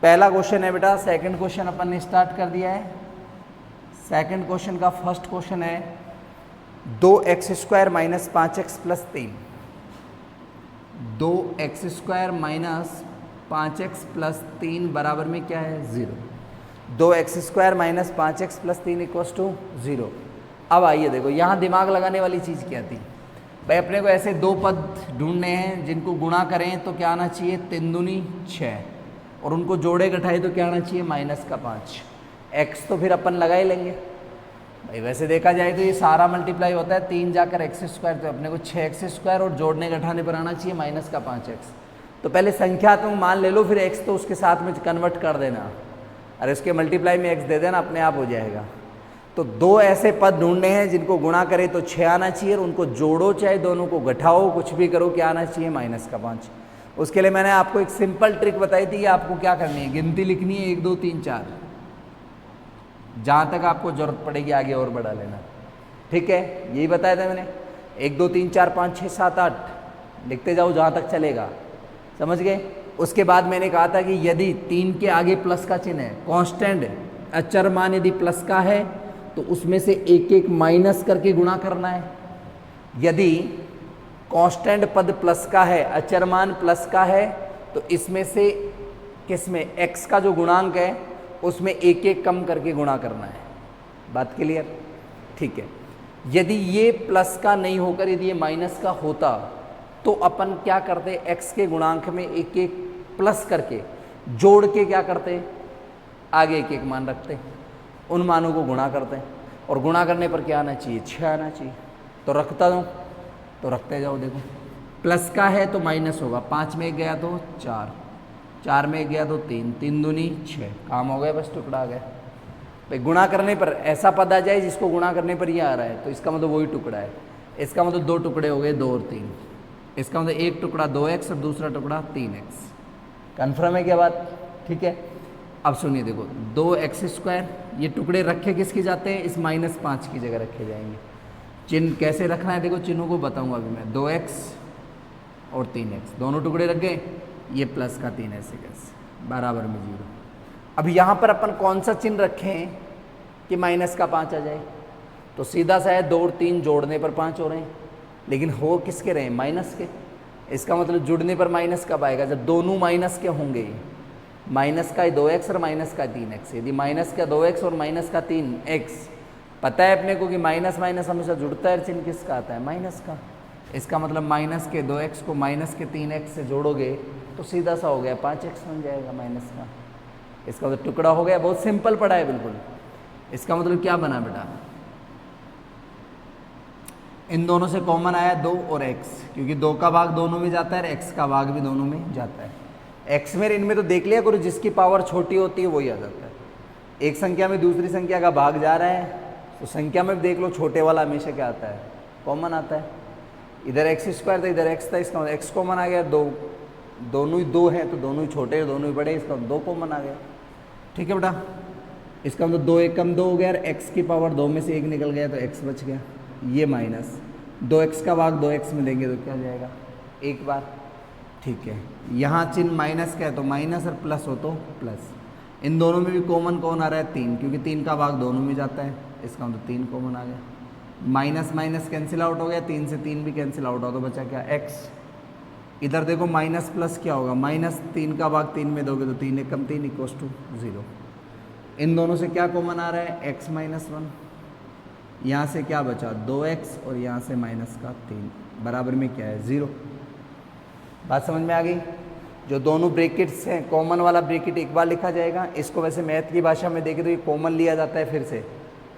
पहला क्वेश्चन है बेटा, सेकंड क्वेश्चन अपन ने स्टार्ट कर दिया है। सेकंड क्वेश्चन का फर्स्ट क्वेश्चन है 2x square minus 5x plus 3, 2x square minus 5x plus 3 बराबर में क्या है 0। 2x square minus 5x plus 3 equals to 0। अब आइए देखो यहाँ दिमाग लगाने वाली चीज़ क्या थी भाई, अपने को ऐसे दो पद ढूंढने हैं जिनको गुणा करें तो क्या आना चाहिए 3 दूनी 6, और उनको जोड़े घटाए तो क्या आना चाहिए -5। x तो फिर अपन लगा ही लेंगे भाई, वैसे देखा जाए तो ये सारा मल्टीप्लाई होता है 3 जाकर x स्क्वायर, तो अपने को 6x स्क्वायर और जोड़ने घटाने पर आना चाहिए -5x। तो पहले संख्यात्मक मान ले लो, फिर x तो उसके साथ में कन्वर्ट कर देना, अरे उसके मल्टीप्लाई में x दे देना, अपने आप हो जाएगा। तो दो ऐसे पद ढूंढने हैं जिनको गुणा करे तो 6 आना चाहिए, और उनको जोड़ो चाहे दोनों को घटाओ, कुछ भी करो, क्या आना चाहिए -5। उसके लिए मैंने आपको एक सिंपल ट्रिक बताई थी कि आपको क्या करनी है, गिनती लिखनी है 1 2 3 4, जहाँ तक आपको जरूरत पड़ेगी आगे और बढ़ा लेना, ठीक है। यही बताया था मैंने, 1 2 3 4 5 6 7 8 लिखते जाओ जहाँ तक चलेगा, समझ गए। उसके बाद मैंने कहा था कि यदि 3 के आगे प्लस का चिन्ह है, कांस्टेंट अचर मान यदि प्लस का है तो उसमें से एक एक माइनस करके गुणा करना है। यदि कांस्टेंट पद प्लस का है, अचर मान प्लस का है, तो इसमें से किसमें x का जो गुणांक है उसमें एक एक कम करके गुणा करना है। बात क्लियर, ठीक है। यदि ये प्लस का नहीं होकर यदि ये माइनस का होता तो अपन क्या करते, x के गुणांक में एक एक प्लस करके जोड़ के क्या करते, आगे एक एक मान रखते, उन मानों को गुणा करते हैं, और गुणा करने पर क्या आना चाहिए 6 आना चाहिए। तो रखता हूँ तो रखते जाओ, देखो प्लस का है तो माइनस होगा, 5 में 1 गया तो 4, 4 में 1 गया तो 3, 3 दूनी 6, काम हो गया, बस टुकड़ा आ गया भाई। गुणा करने पर ऐसा पद आ जाए जिसको गुणा करने पर ये आ रहा है तो इसका मतलब वही टुकड़ा है। इसका मतलब 2 टुकड़े हो गए, 2 और 3, इसका मतलब एक टुकड़ा 2x और दूसरा टुकड़ा 3x। कन्फर्म है क्या बात, ठीक है। अब सुनिए देखो, 2x², ये टुकड़े रखे किसके जाते हैं, इस -5 की जगह रखे जाएंगे। चिन्ह कैसे रखना है देखो, चिन्हों को बताऊंगा अभी मैं। 2x और 3x दोनों टुकड़े रख गए, ये प्लस का 3 ऐसे कैसे बराबर में 0। अब यहाँ पर अपन कौन सा चिन्ह रखें कि -5 आ जाए, तो सीधा सा है 2 और 3 जोड़ने पर 5 हो रहे हैं, लेकिन हो किसके रहे हैं, माइनस के। इसका मतलब जुड़ने पर माइनस कब आएगा, जब दोनों माइनस के होंगे। माइनस का 2x और माइनस का 3x, यदि माइनस का 2x और माइनस का 3x, पता है अपने को कि माइनस माइनस हमेशा जुड़ता है, चिन्ह किसका आता है, माइनस का। इसका मतलब माइनस के 2x को माइनस के 3x से जोड़ोगे तो सीधा सा हो गया 5x बन जाएगा माइनस का। इसका मतलब टुकड़ा हो गया, बहुत सिंपल पड़ा है बिल्कुल। इसका मतलब क्या बना बेटा, इन दोनों से कॉमन आया 2 और x, क्योंकि 2 का भाग दोनों में जाता है और x का भाग भी दोनों में जाता है। x में इनमें तो देख लिया करो, जिसकी पावर छोटी होती है वही आ जाता है। एक संख्या में दूसरी संख्या का भाग जा रहा है तो संख्या में भी देख लो, छोटे वाला हमेशा क्या आता है, कॉमन आता है। इधर x² था, इधर x था, इसका मतलब x कॉमन आ गया। दोनों ही 2 हैं तो दोनों ही छोटे हैं, दोनों ही बड़े, इसका 2 कॉमन आ गया। ठीक है बेटा, इसका मतलब 2 1 कम 2 हो गया, और x की पावर 2 में से 1 निकल गया तो x बच गया। ये माइनस 2x का भाग 2x में देंगे तो क्या जाएगा, एक बार। ठीक है, यहाँ चिन्ह माइनस का है तो माइनस और प्लस हो तो प्लस। इन दोनों में भी कॉमन कौन आ रहा है, 3, क्योंकि 3 का भाग दोनों में जाता है, इसका मतलब 3 कॉमन आ गया। माइनस माइनस कैंसिल आउट हो गया, 3 से 3 भी कैंसिल आउट हो तो बचा क्या, x। इधर देखो माइनस प्लस क्या होगा, माइनस 3 का भाग 3 में दोगे तो 3 1 कम 3 = 0। इन दोनों से क्या कॉमन आ रहा है, x - 1। यहाँ से क्या बचा, 2x, और यहाँ से माइनस का 3 बराबर में क्या है, 0। बात समझ में आ गई। जो दोनों ब्रैकेट्स हैं, कॉमन वाला ब्रैकेट एक बार लिखा जाएगा। इसको वैसे मैथ की भाषा में देखें तो ये कॉमन लिया जाता है। फिर से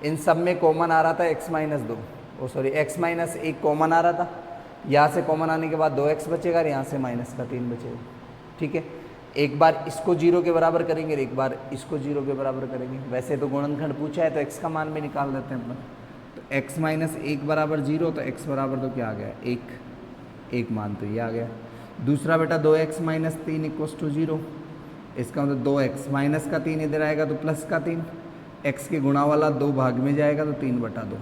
इन सब में कॉमन आ रहा था x - 2, x - 1 कॉमन आ रहा था। यहाँ से कॉमन आने के बाद 2x बचेगा और यहाँ से माइनस का 3 बचेगा। ठीक है, एक बार इसको 0 के बराबर करेंगे और एक बार इसको 0 के बराबर करेंगे। वैसे तो गुणनखंड पूछा है तो x का मान भी निकाल देते हैं अपन। तो x - 1 बराबर 0, तो x बराबर तो क्या आ गया, 1 मान तो ये आ गया। दूसरा बेटा 2x - 3 = 0, इसका मतलब 2x माइनस का 3 इधर आएगा तो प्लस का 3, x के गुणा वाला 2 भाग में जाएगा तो 3/2।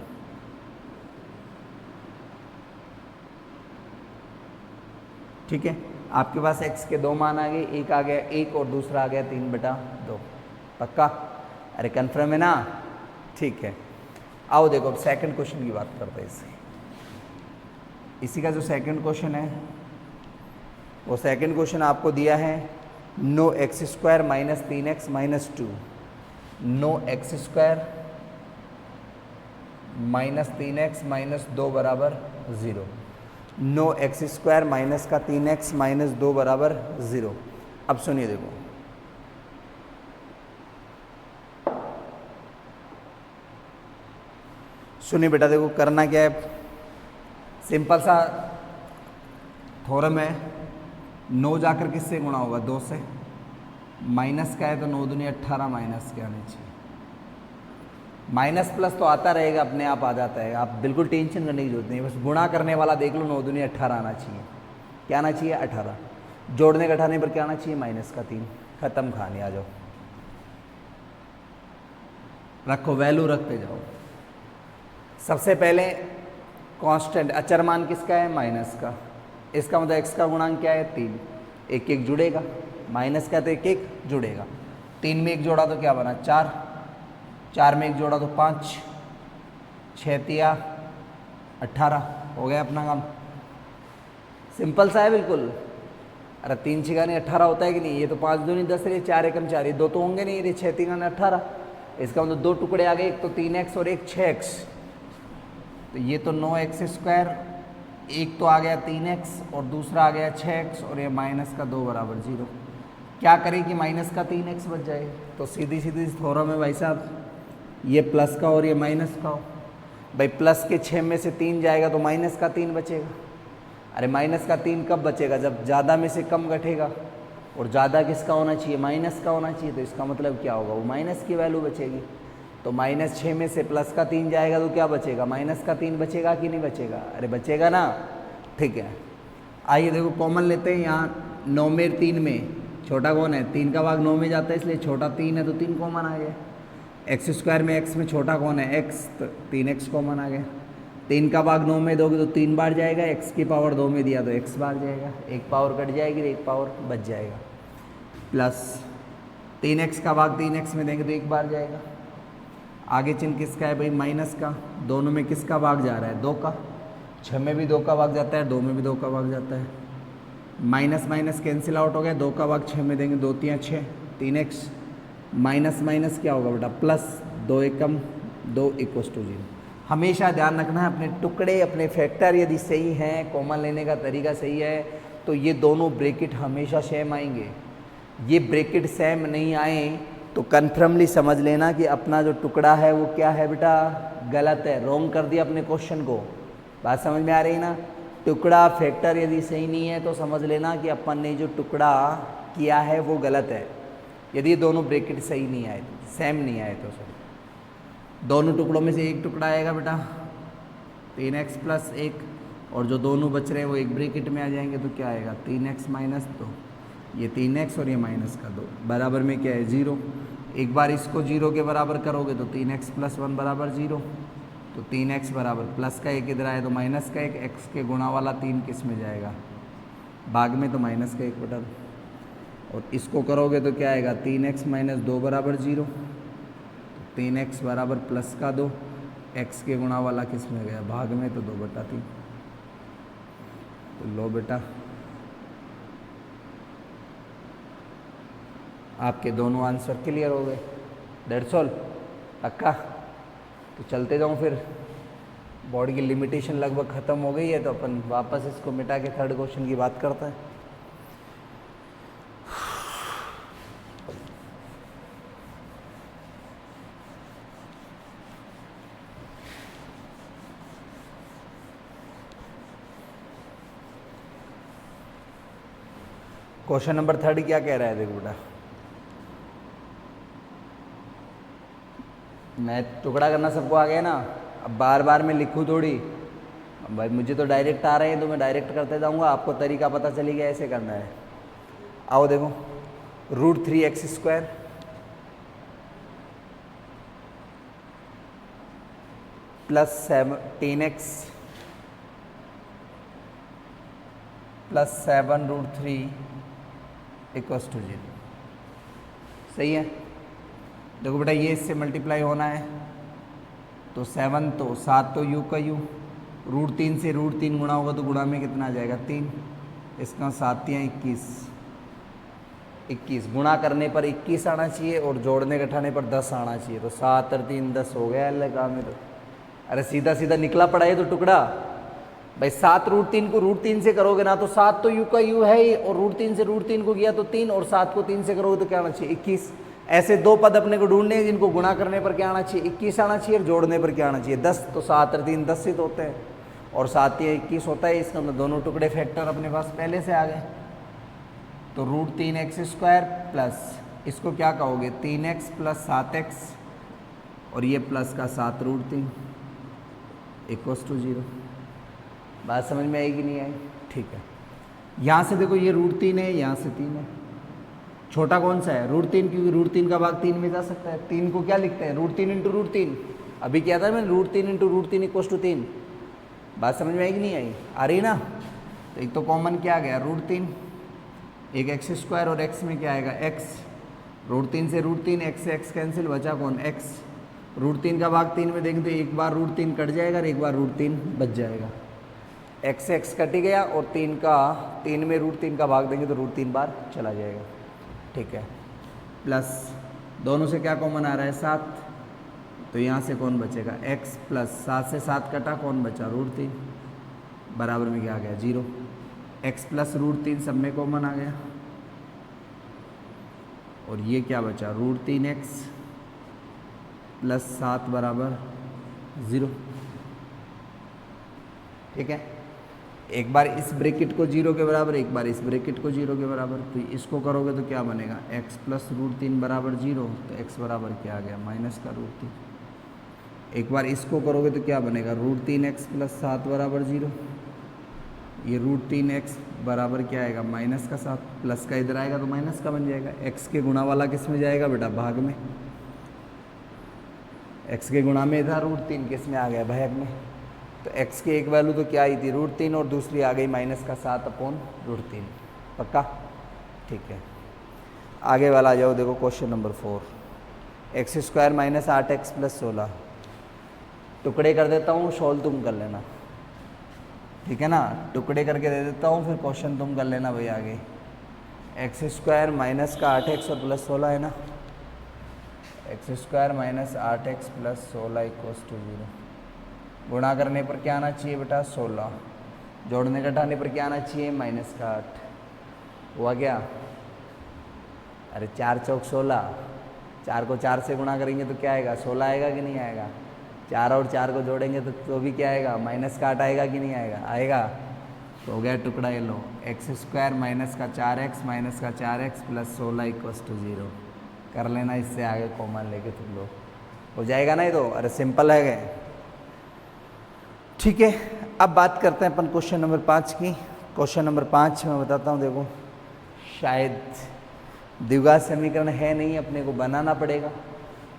ठीक है, आपके पास x के 2 मान आ गए, एक आ गया 1 और दूसरा आ गया 3/2। पक्का, अरे कन्फर्म है ना। ठीक है, आओ देखो अब सेकंड क्वेश्चन की बात करते हैं। इसी का जो सेकंड क्वेश्चन है, वो सेकंड क्वेश्चन आपको दिया है, no x² - 3x - 2, no x² - 3x - 2 बराबर 0, नो x² - 3x - 2 बराबर 0। अब सुनिए देखो, सुनिए बेटा, देखो करना क्या है, सिंपल सा थ्योरम है। 9 जाकर किससे गुणा होगा, 2 से। माइनस का है तो 9 दूनी 18 माइनस के आने चाहिए। माइनस प्लस तो आता रहेगा, अपने आप आ जाता है, आप बिल्कुल टेंशन करने की जरूरत नहीं है। बस गुणा करने वाला देख लो, 9 दूनी 18 आना चाहिए। क्या आना चाहिए, 18। जोड़ने घटाने पर क्या आना चाहिए, माइनस का 3। खत्म कहानी, आ जाओ, रखो वैल्यू रखते जाओ। सबसे पहले कांस्टेंट अचर मान किसका है, माइनस का। इसका मतलब x का गुणांक क्या है, 3। 1 1 जुड़ेगा, माइनस का तो 1 1 जुड़ेगा। 3 में 1 जोड़ा तो क्या बना, 4। 4 में 1 जोड़ा तो 5। 6 तिया 18, हो गया अपना काम। सिंपल सा है बिल्कुल। अरे 3 छिगाने 18 होता है कि नहीं, ये तो 5 दूनी 10 रही, 4 एकम 4, ये 2 तो होंगे नहीं, ये 6 तिगाने 18। इसका मतलब 2 टुकड़े आ गए, एक तो 3x और एक 6x। तो ये तो 9x², एक तो आ गया 3x और दूसरा आ गया 6x, और ये माइनस का 2 बराबर 0। क्या करें कि माइनस का 3x बच जाए, तो सीधी सीधी थ्योरम है भाई साहब, ये प्लस का और ये माइनस का हो। भाई प्लस के 6 में से 3 जाएगा तो माइनस का 3 बचेगा। अरे माइनस का 3 कब बचेगा, जब ज़्यादा में से कम घटेगा, और ज़्यादा किसका होना चाहिए, माइनस का होना चाहिए। तो इसका मतलब क्या होगा, वो माइनस की वैल्यू बचेगी। तो -6 में से प्लस का 3 जाएगा तो क्या बचेगा, माइनस का 3 बचेगा कि नहीं बचेगा, अरे बचेगा ना। ठीक है, आइए देखो कॉमन लेते हैं। यहाँ 9 में 3 में छोटा कौन है? 3 का भाग 9 में जाता है, इसलिए छोटा 3 है तो 3 कॉमन आ गया। एक्स स्क्वायर में एक्स में छोटा कौन है? एक्स, तो 3x कॉमन आ गया। 3 का भाग 9 में दोगे तो 3 बार जाएगा, x की पावर 2 में दिया तो x बार जाएगा, एक पावर कट जाएगी तो एक पावर बच जाएगा। प्लस 3x का भाग 3x में देंगे तो एक बार जाएगा। आगे चिन्ह किसका है भाई? माइनस का। दोनों में किसका भाग जा रहा है? 2 का। 6 में भी 2 का भाग जाता है, 2 में भी 2 का भाग जाता है। माइनस माइनस कैंसिल आउट हो गया, 2 का भाग 6 में देंगे, 2 3 6, 3x माइनस माइनस क्या होगा बेटा? Plus 2 Ekam 2 equals to 0। हमेशा ध्यान रखना है अपने टुकड़े, अपने फैक्टर यदि सही हैं, कॉमन लेने का तरीका सही है तो ये दोनों ब्रैकेट हमेशा सेम आएंगे। ये ब्रैकेट सेम नहीं आए तो कन्फर्मली समझ लेना कि अपना जो टुकड़ा है वो क्या है बेटा? गलत है, रॉन्ग कर दिया अपने क्वेश्चन को। बात समझ में आ रही ना? टुकड़ा फैक्टर यदि सही नहीं है तो समझ लेना कि अपन ने जो टुकड़ा किया है वो गलत है। यदि ये दोनों ब्रैकेट सही नहीं आए, सेम नहीं आए तो सर दोनों टुकड़ों में से एक टुकड़ा आएगा बेटा 3x प्लस 1, और जो दोनों बच रहे हैं वो एक ब्रैकेट में आ जाएंगे तो क्या आएगा? 3x माइनस 2, ये 3x और ये माइनस का 2 बराबर में क्या है? 0। एक बार इसको 0 के बराबर करोगे तो 3x प्लस 1 बराबर 0, तो 3x बराबर प्लस का 1 इधर आए तो माइनस का 1, x के गुणा वाला 3 किस में जाएगा? भाग में, तो माइनस का 1 बटा 2। और इसको करोगे तो क्या आएगा? 3x माइनस 2 बराबर 0, 3x बराबर प्लस का 2, x के गुणा वाला किस में गया? भाग में, तो 2 बटा 3। तो लो बेटा आपके दोनों आंसर क्लियर हो गए। That's all. पक्का? तो चलते जाऊँ फिर, बॉडी की लिमिटेशन लगभग ख़त्म हो गई है तो अपन वापस इसको मिटा के थर्ड क्वेश्चन की बात करते हैं। क्वेश्चन नंबर 3 क्या कह रहा है? देखो बेटा, मैं टुकड़ा करना सबको आ गया ना, अब बार बार मैं लिखूँ थोड़ी। अब भाई मुझे तो डायरेक्ट आ रहे हैं तो मैं डायरेक्ट करते जाऊँगा, आपको तरीका पता चली गया ऐसे करना है। आओ देखो, √3x² plus 17x plus 7√3 equals to 0। सही है? देखो बेटा ये इससे मल्टीप्लाई होना है तो 7 तो 7 तो u का u, √3 से √3 गुणा होगा तो गुणा में कितना आ जाएगा? 3। इसका 7 या 21 गुणा करने पर 21 आना चाहिए और जोड़ने घटाने पर 10 आना चाहिए। तो 7 और 3 10 हो गया अल्लाह काम में। तो अरे सीधा सीधा निकला पड़ा है तो टुकड़ा भाई। 7 √3 को √3 से करोगे ना तो 7 तो u का u है ही, और √3 से √3 को गया तो 3, और 7 को 3 से करोगे तो क्या आना चाहिए? 21। ऐसे दो पद अपने को ढूंढने हैं जिनको गुणा करने पर क्या आना चाहिए? 21 आना चाहिए, और जोड़ने पर क्या आना चाहिए? 10। तो 7 और 3 10 सिद्ध होते हैं, और 7 या 21 होता है। इसका मतलब दोनों टुकड़े फैक्टर अपने पास पहले से आ गए। तो √3x² प्लस इसको क्या कहोगे? 3x प्लस 7x, और ये प्लस का 7√3 इक्वस टू 0। बात समझ में आएगी नहीं आई? ठीक है। यहाँ से देखो ये √3 है, यहाँ से 3 है। छोटा कौन सा है? √3, क्योंकि √3 का भाग 3 में जा सकता है। 3 को क्या लिखते हैं? √3 इंटू √3। अभी क्या था मैंने? √3 इंटू √3 इक्वस टू 3। बात समझ में आएगी नहीं आई? आ रही ना? तो एक तो कॉमन क्या आ गया? √3, एक x² और x में क्या आएगा? x। √3 से √3, x से x कैंसिल, बचा कौन? x। √3 का भाग 3 में देखें तो एक बार √3 कट जाएगा और एक बार √3 बच जाएगा। x से x कट गया, और 3 में √3 का भाग देंगे तो √3 बार चला जाएगा। ठीक है। प्लस दोनों से क्या कॉमन आ रहा है? 7। तो यहाँ से कौन बचेगा? x प्लस 7 से 7 कटा, कौन बचा? √3 बराबर में क्या आ गया? 0। x प्लस √3 सब में कॉमन आ गया, और ये क्या बचा? √3x प्लस 7 बराबर 0। ठीक है। एक बार इस ब्रैकेट को 0 के बराबर, एक बार इस ब्रैकेट को 0 के बराबर। तो इसको करोगे तो क्या बनेगा? x प्लस √3 बराबर 0। तो x बराबर क्या आ गया? माइनस का √3। एक बार इसको करोगे तो क्या बनेगा? √3x प्लस 7 बराबर 0। ये √3x बराबर क्या आएगा माइनस का 7, प्लस का इधर आएगा तो माइनस का बन जाएगा। एक्स के गुणा वाला किस में जाएगा बेटा, भाग में। एक्स के गुणा में था √3, किस में आ गया, भाग में। तो एक्स की एक वैल्यू तो क्या आई थी √3 और दूसरी आ गई माइनस का 7/√3। पक्का, ठीक है। आगे वाला आ जाओ, देखो क्वेश्चन नंबर 4। x² - 8x + 16 टुकड़े कर देता हूँ, सॉल्व तुम कर लेना, ठीक है ना। टुकड़े करके दे देता हूँ, फिर क्वेश्चन तुम कर लेना भाई आगे। x² - 8x और +16 है ना, x² - 8x + 16 = 0। गुणा करने पर क्या आना चाहिए बेटा, 16। जोड़ने घटाने पर क्या आना चाहिए, -8। हुआ क्या, अरे 4 चौक 16, 4 को 4 से गुणा करेंगे तो क्या आएगा, 16 आएगा कि नहीं आएगा। 4 और 4 को जोड़ेंगे तो भी क्या आएगा, -8 आएगा कि नहीं आएगा, आएगा। तो हो गया टुकड़ा, ये लो। x² - 4x - 4x + 16 = 0। कर लेना, इससे आगे कॉमन लेके तुम लोग, हो जाएगा ना ये तो। अरे सिंपल है गए, ठीक है। अब बात करते हैं अपन क्वेश्चन नंबर 5 की। क्वेश्चन नंबर 5 मैं बताता हूँ, देखो शायद द्विघात समीकरण है नहीं, अपने को बनाना पड़ेगा।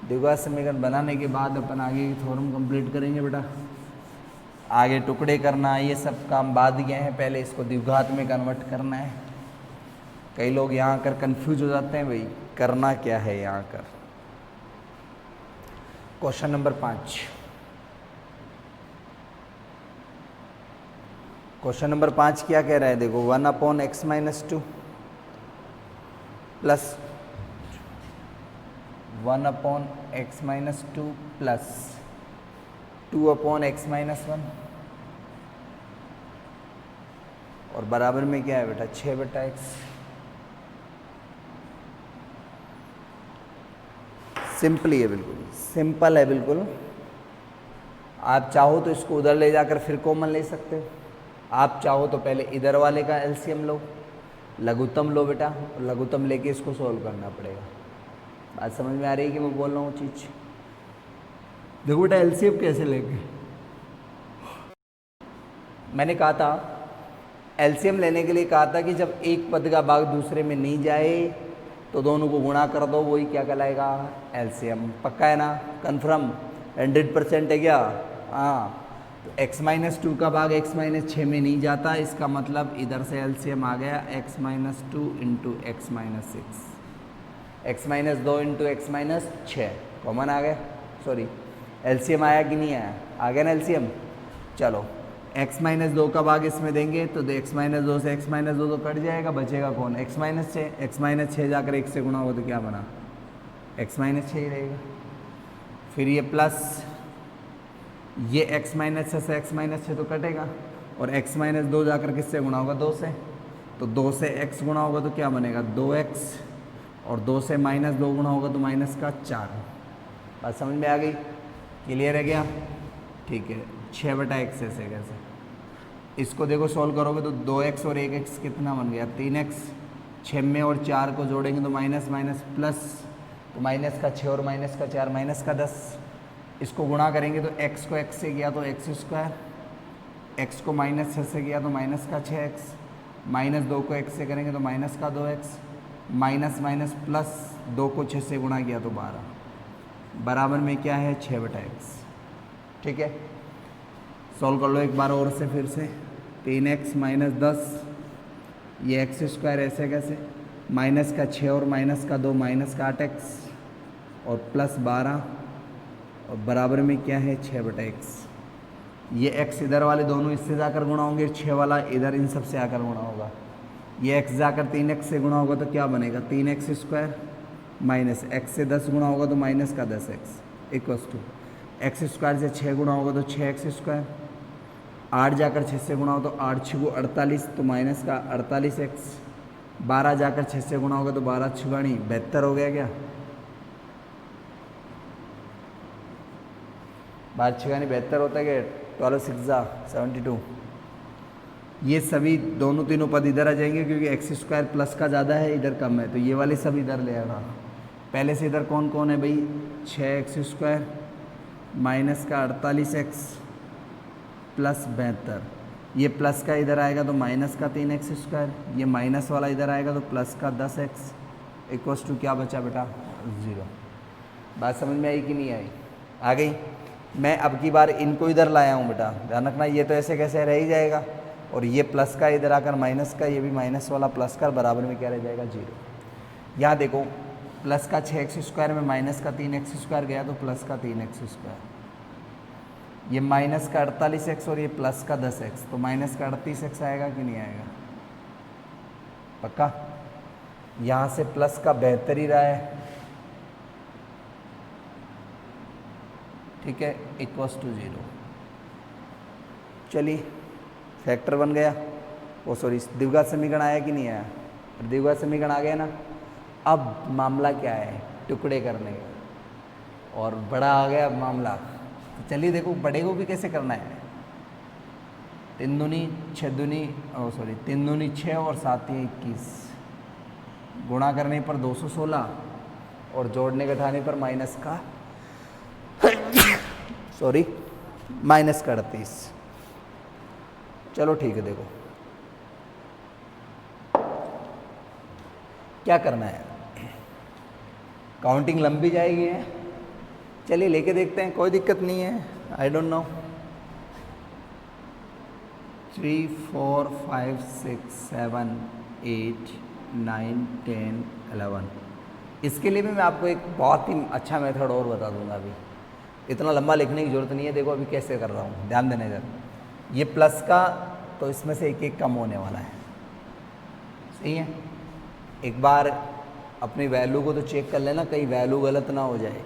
द्विघात समीकरण बनाने के बाद अपन आगे की थ्योरम कंप्लीट करेंगे बेटा। आगे टुकड़े करना, ये सब काम बाद गए हैं, पहले इसको द्विघात में कन्वर्ट करना है। कई लोग यहाँ कर कंफ्यूज हो जाते हैं, भाई करना क्या है यहाँ कर। क्वेश्चन नंबर 5, क्वेश्चन नंबर 5 क्या कह रहा है, देखो 1/x - 2 plus 1/x - 2 plus 2/x - 1 और बराबर में क्या है बेटा, 6/x। सिंपली है, बिल्कुल सिंपल है, बिल्कुल। आप चाहो तो इसको उधर ले जाकर फिर कॉमन ले सकते हो। आप चाहो तो पहले इधर वाले का एलसीएम लो, लघुत्तम लो बेटा, और लघुत्तम लेके इसको सॉल्व करना पड़ेगा। बात समझ में आ रही है कि मैं बोल रहा हूँ चीज। देखो बेटा एलसीएम कैसे लेंगे, मैंने कहा था एलसीएम लेने के लिए कहा था कि जब एक पद का भाग दूसरे में नहीं जाए तो दोनों को गुणा कर दो, वही क्या कहलाएगा, एलसीएम। पक्का है ना, कन्फर्म 100% है क्या। हाँ, तो x - 2 का भाग x - 6 में नहीं जाता, इसका मतलब इधर से एलसीएम आ गया x - 2 × x - 6, x - 2 × x - 6 common आ गया। सॉरी, एलसीएम आया कि नहीं आया, आ गया ना एलसीएम। चलो x - 2 का भाग इसमें देंगे तो x - 2 से x - 2 तो कट जाएगा, बचेगा कौन, x - 6। x - 6 जाकर 1 से गुणा होगा तो क्या बना, x - 6 ही रहेगा। फिर ये प्लस ये x - 6 से x - 6 तो कटेगा, और x - 2 जाकर किससे गुणा होगा, 2 से। तो 2 से x गुणा होगा तो क्या बनेगा, 2x, और 2 से -2 गुणा होगा तो -4। बात समझ में आ गई, क्लियर है क्या, ठीक है। 6/x ऐसे कैसे, इसको देखो सॉल्व करोगे तो 2x और 1x कितना बन गया, 3x। 6 में और 4 को जोड़ेंगे तो माइनस माइनस प्लस, तो माइनस का 6 और माइनस का 4 माइनस का 10। इसको गुणा करेंगे तो x को x से किया तो x², x को -6 से किया तो माइनस का 6x, -2 को x से करेंगे तो माइनस का 2x, माइनस माइनस प्लस 2 को 6 से गुणा किया तो 12, बराबर में क्या है, 6/x। ठीक है, सॉल्व कर लो एक बार और से फिर से। 3x - 10, ये x² ऐसे कैसे, माइनस का 6 और माइनस का 2 माइनस का 8x, और प्लस 12, और बराबर में क्या है, 6/x। ये x इधर वाले दोनों इससे जाकर गुणा होंगे, 6 वाला इधर इन सब से आकर गुणा होगा। ये x जाकर 3x से गुणा होगा तो क्या बनेगा, 3x² माइनस x से 10 गुणा होगा तो माइनस का 10x इक्वल्स टू x² से 6 गुणा होगा तो 6x², 8 जाकर 6 से गुणा हो तो 8 6 को 48 तो माइनस का 48x, 12 जाकर 6 से गुणा होगा तो 12 6 72 हो गया क्या, 12 6 72 होता है क्या, 12 6 72। ये सभी दोनों तीनों पद इधर आ जाएंगे क्योंकि x² प्लस का ज़्यादा है, इधर कम है, तो ये वाले सब इधर ले आना। पहले से इधर कौन कौन है भाई, 6x² माइनस का 48x प्लस 72, ये प्लस का इधर आएगा तो माइनस का 3x², ये माइनस वाला इधर आएगा तो प्लस का 10x इक्वल्स टू क्या बचा बेटा 0। बात समझ में आई कि नहीं आई? आ गई। मैं अब की बार इनको इधर लाया हूँ बेटा, ध्यान रखना, ये तो ऐसे कैसे रह ही जाएगा, और ये प्लस का इधर आकर माइनस का, ये भी माइनस वाला प्लस का, बराबर में क्या रह जाएगा 0। यहाँ देखो प्लस का 6x² में माइनस का 3x² गया तो प्लस का 3x², ये माइनस का 48x और ये प्लस का 10x, तो माइनस का 38x आएगा कि नहीं आएगा? पक्का? यहाँ से प्लस का बेहतर ही रहा है, ठीक है, इक्वल्स टू 0। चलिए फैक्टर बन गया, वो सॉरी द्विघात समीकरण आया कि नहीं आया? द्विघात समीकरण आ गया ना। अब मामला क्या है? टुकड़े करने का, और बड़ा आ गया मामला। तो चलिए देखो बड़े को भी कैसे करना है। 3 दूनी 6 दूनी 6 और 7 21, गुणा करने पर 216 और जोड़ने घटाने पर माइनस का माइनस का 38। चलो ठीक है, देखो क्या करना है, काउंटिंग लंबी जाएगी है, चलिए लेके देखते हैं, कोई दिक्कत नहीं है। I don't know 3 4 5 6 7 8 9 10 11। इसके लिए भी मैं आपको एक बहुत ही अच्छा मेथड और बता दूंगा। अभी इतना लंबा लिखने की ज़रूरत नहीं है। देखो अभी कैसे कर रहा हूँ, ध्यान देने इधर। ये प्लस का तो इसमें से एक एक कम होने वाला है, सही है। एक बार अपनी वैल्यू को तो चेक कर लेना, कहीं वैल्यू गलत ना हो जाए।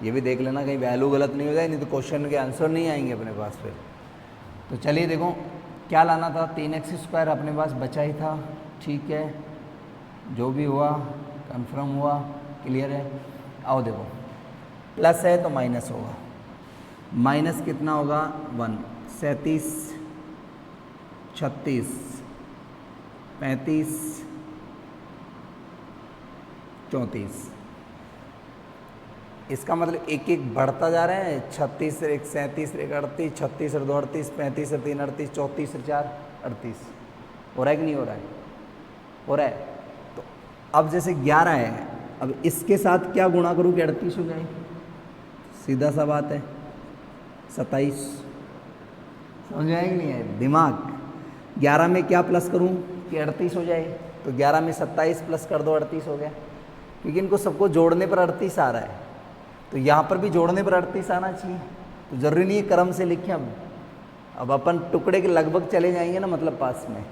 ये भी देख लेना कहीं वैल्यू गलत नहीं हो जाए, नहीं तो क्वेश्चन के आंसर नहीं आएंगे अपने पास फिर। तो चलिए देखो क्या लाना था, 3x² अपने पास बचा ही था, ठीक है, जो भी हुआ कंफर्म हुआ, क्लियर है। आओ देखो प्लस है तो माइनस होगा, माइनस कितना होगा 1, 37 36 35 34। इसका मतलब एक एक बढ़ता जा रहा है, 36 से 1 37 से 1 38, 36 से 2 38, 35 से 3 38, 34 से 4 38। हो रहा है कि नहीं हो रहा है? हो रहा है। तो अब जैसे 11 है, अब इसके साथ क्या गुणा करूँ कि 38 हो जाए? सीधा सा बात है 27। समझ में आया कि नहीं है? दिमाग 11 में क्या प्लस करूँ कि 38 हो जाए? तो 11 में 27 प्लस कर दो, 38 हो गया। क्योंकि इनको सबको जोड़ने पर 38 आ रहा है, तो यहाँ पर भी जोड़ने पर 38 आना चाहिए। तो ज़रूरी नहीं है क्रम से लिखें। अब अपन टुकड़े के लगभग चले जाएंगे ना, मतलब पास में।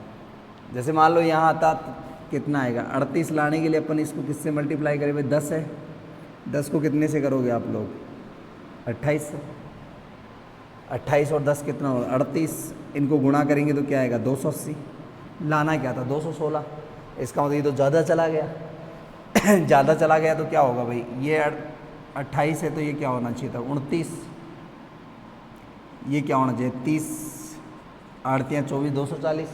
जैसे मान लो यहाँ आता तो कितना आएगा, 38 लाने के लिए अपन इसको किससे मल्टीप्लाई करें भाई? 10 है, 10 को कितने से करोगे आप लोग? 28 से। 28 और 10 कितना होगा? 38। इनको गुणा करेंगे तो क्या आएगा? 280। लाना क्या था? 216। इसका मतलब ये तो ज़्यादा चला गया। ज़्यादा चला गया तो क्या होगा भाई? ये 28 है तो ये क्या होना चाहिए था? 29। ये क्या होना चाहिए? 30 8 24 240।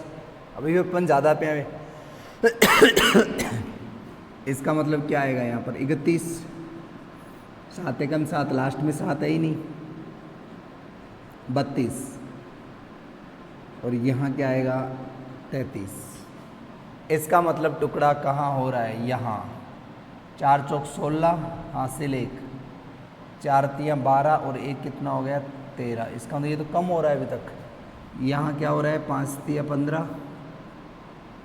अभी भी अपन ज़्यादा पे आए। इसका मतलब क्या आएगा यहाँ पर? 31। 7 एकम 7, लास्ट में 7 है ही नहीं, 32। और यहाँ क्या आएगा? 33। इसका मतलब टुकड़ा कहाँ हो रहा है? यहाँ। 4 चौक 16, हासिल 1, 4 तियाँ 12 और 1 कितना हो गया? 13। इसका मतलब ये तो कम हो रहा है अभी तक। यहाँ क्या हो रहा है? 5 तियाँ 15,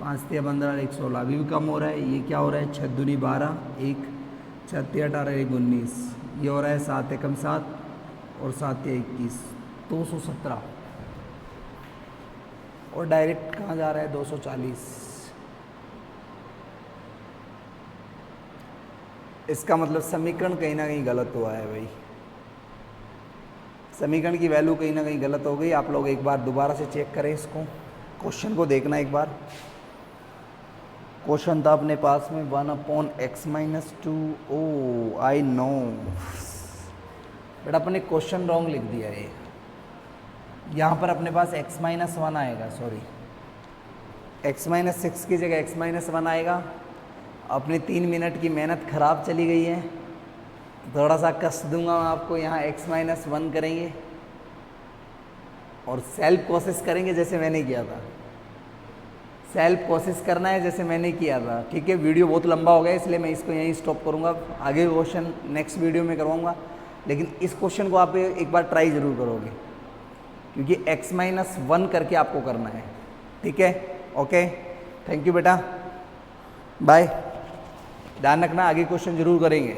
5 तियाँ 15 और 1 16, अभी भी कम हो रहा है। ये क्या हो रहा है? 6 दूनी 12, 1 6 तियाँ 18 1 19। ये हो रहा है 7 एकम 7 और 7 तियाँ 21, 217। और डायरेक्ट कहाँ जा रहा है? 240। इसका मतलब समीकरण कहीं ना कहीं गलत हुआ है भाई। समीकरण की वैल्यू कहीं ना कहीं गलत हो गई। आप लोग एक बार दोबारा से चेक करें इसको, क्वेश्चन को देखना एक बार। क्वेश्चन था अपने पास में 1/x-2। Oh I know, but अपने क्वेश्चन रॉन्ग लिख दिया है। यहाँ पर अपने पास x-1 आएगा, सॉरी x-6 की जगह x-1 आएगा। अपनी 3 मिनट की मेहनत ख़राब चली गई है, थोड़ा सा कस दूंगा मैं आपको। यहाँ x-1 करेंगे और सेल्फ कोशिश करेंगे जैसे मैंने किया था, सेल्फ कोशिश करना है जैसे मैंने किया था। ठीक है, वीडियो बहुत लंबा हो गया इसलिए मैं इसको यहीं स्टॉप करूँगा, आगे क्वेश्चन नेक्स्ट वीडियो में करवाऊँगा। लेकिन इस क्वेश्चन को आप एक बार ट्राई ज़रूर करोगे, क्योंकि x-1 करके आपको करना है। ठीक है, ओके, थैंक यू बेटा, बाय। ध्यान रखना, आगे क्वेश्चन जरूर करेंगे।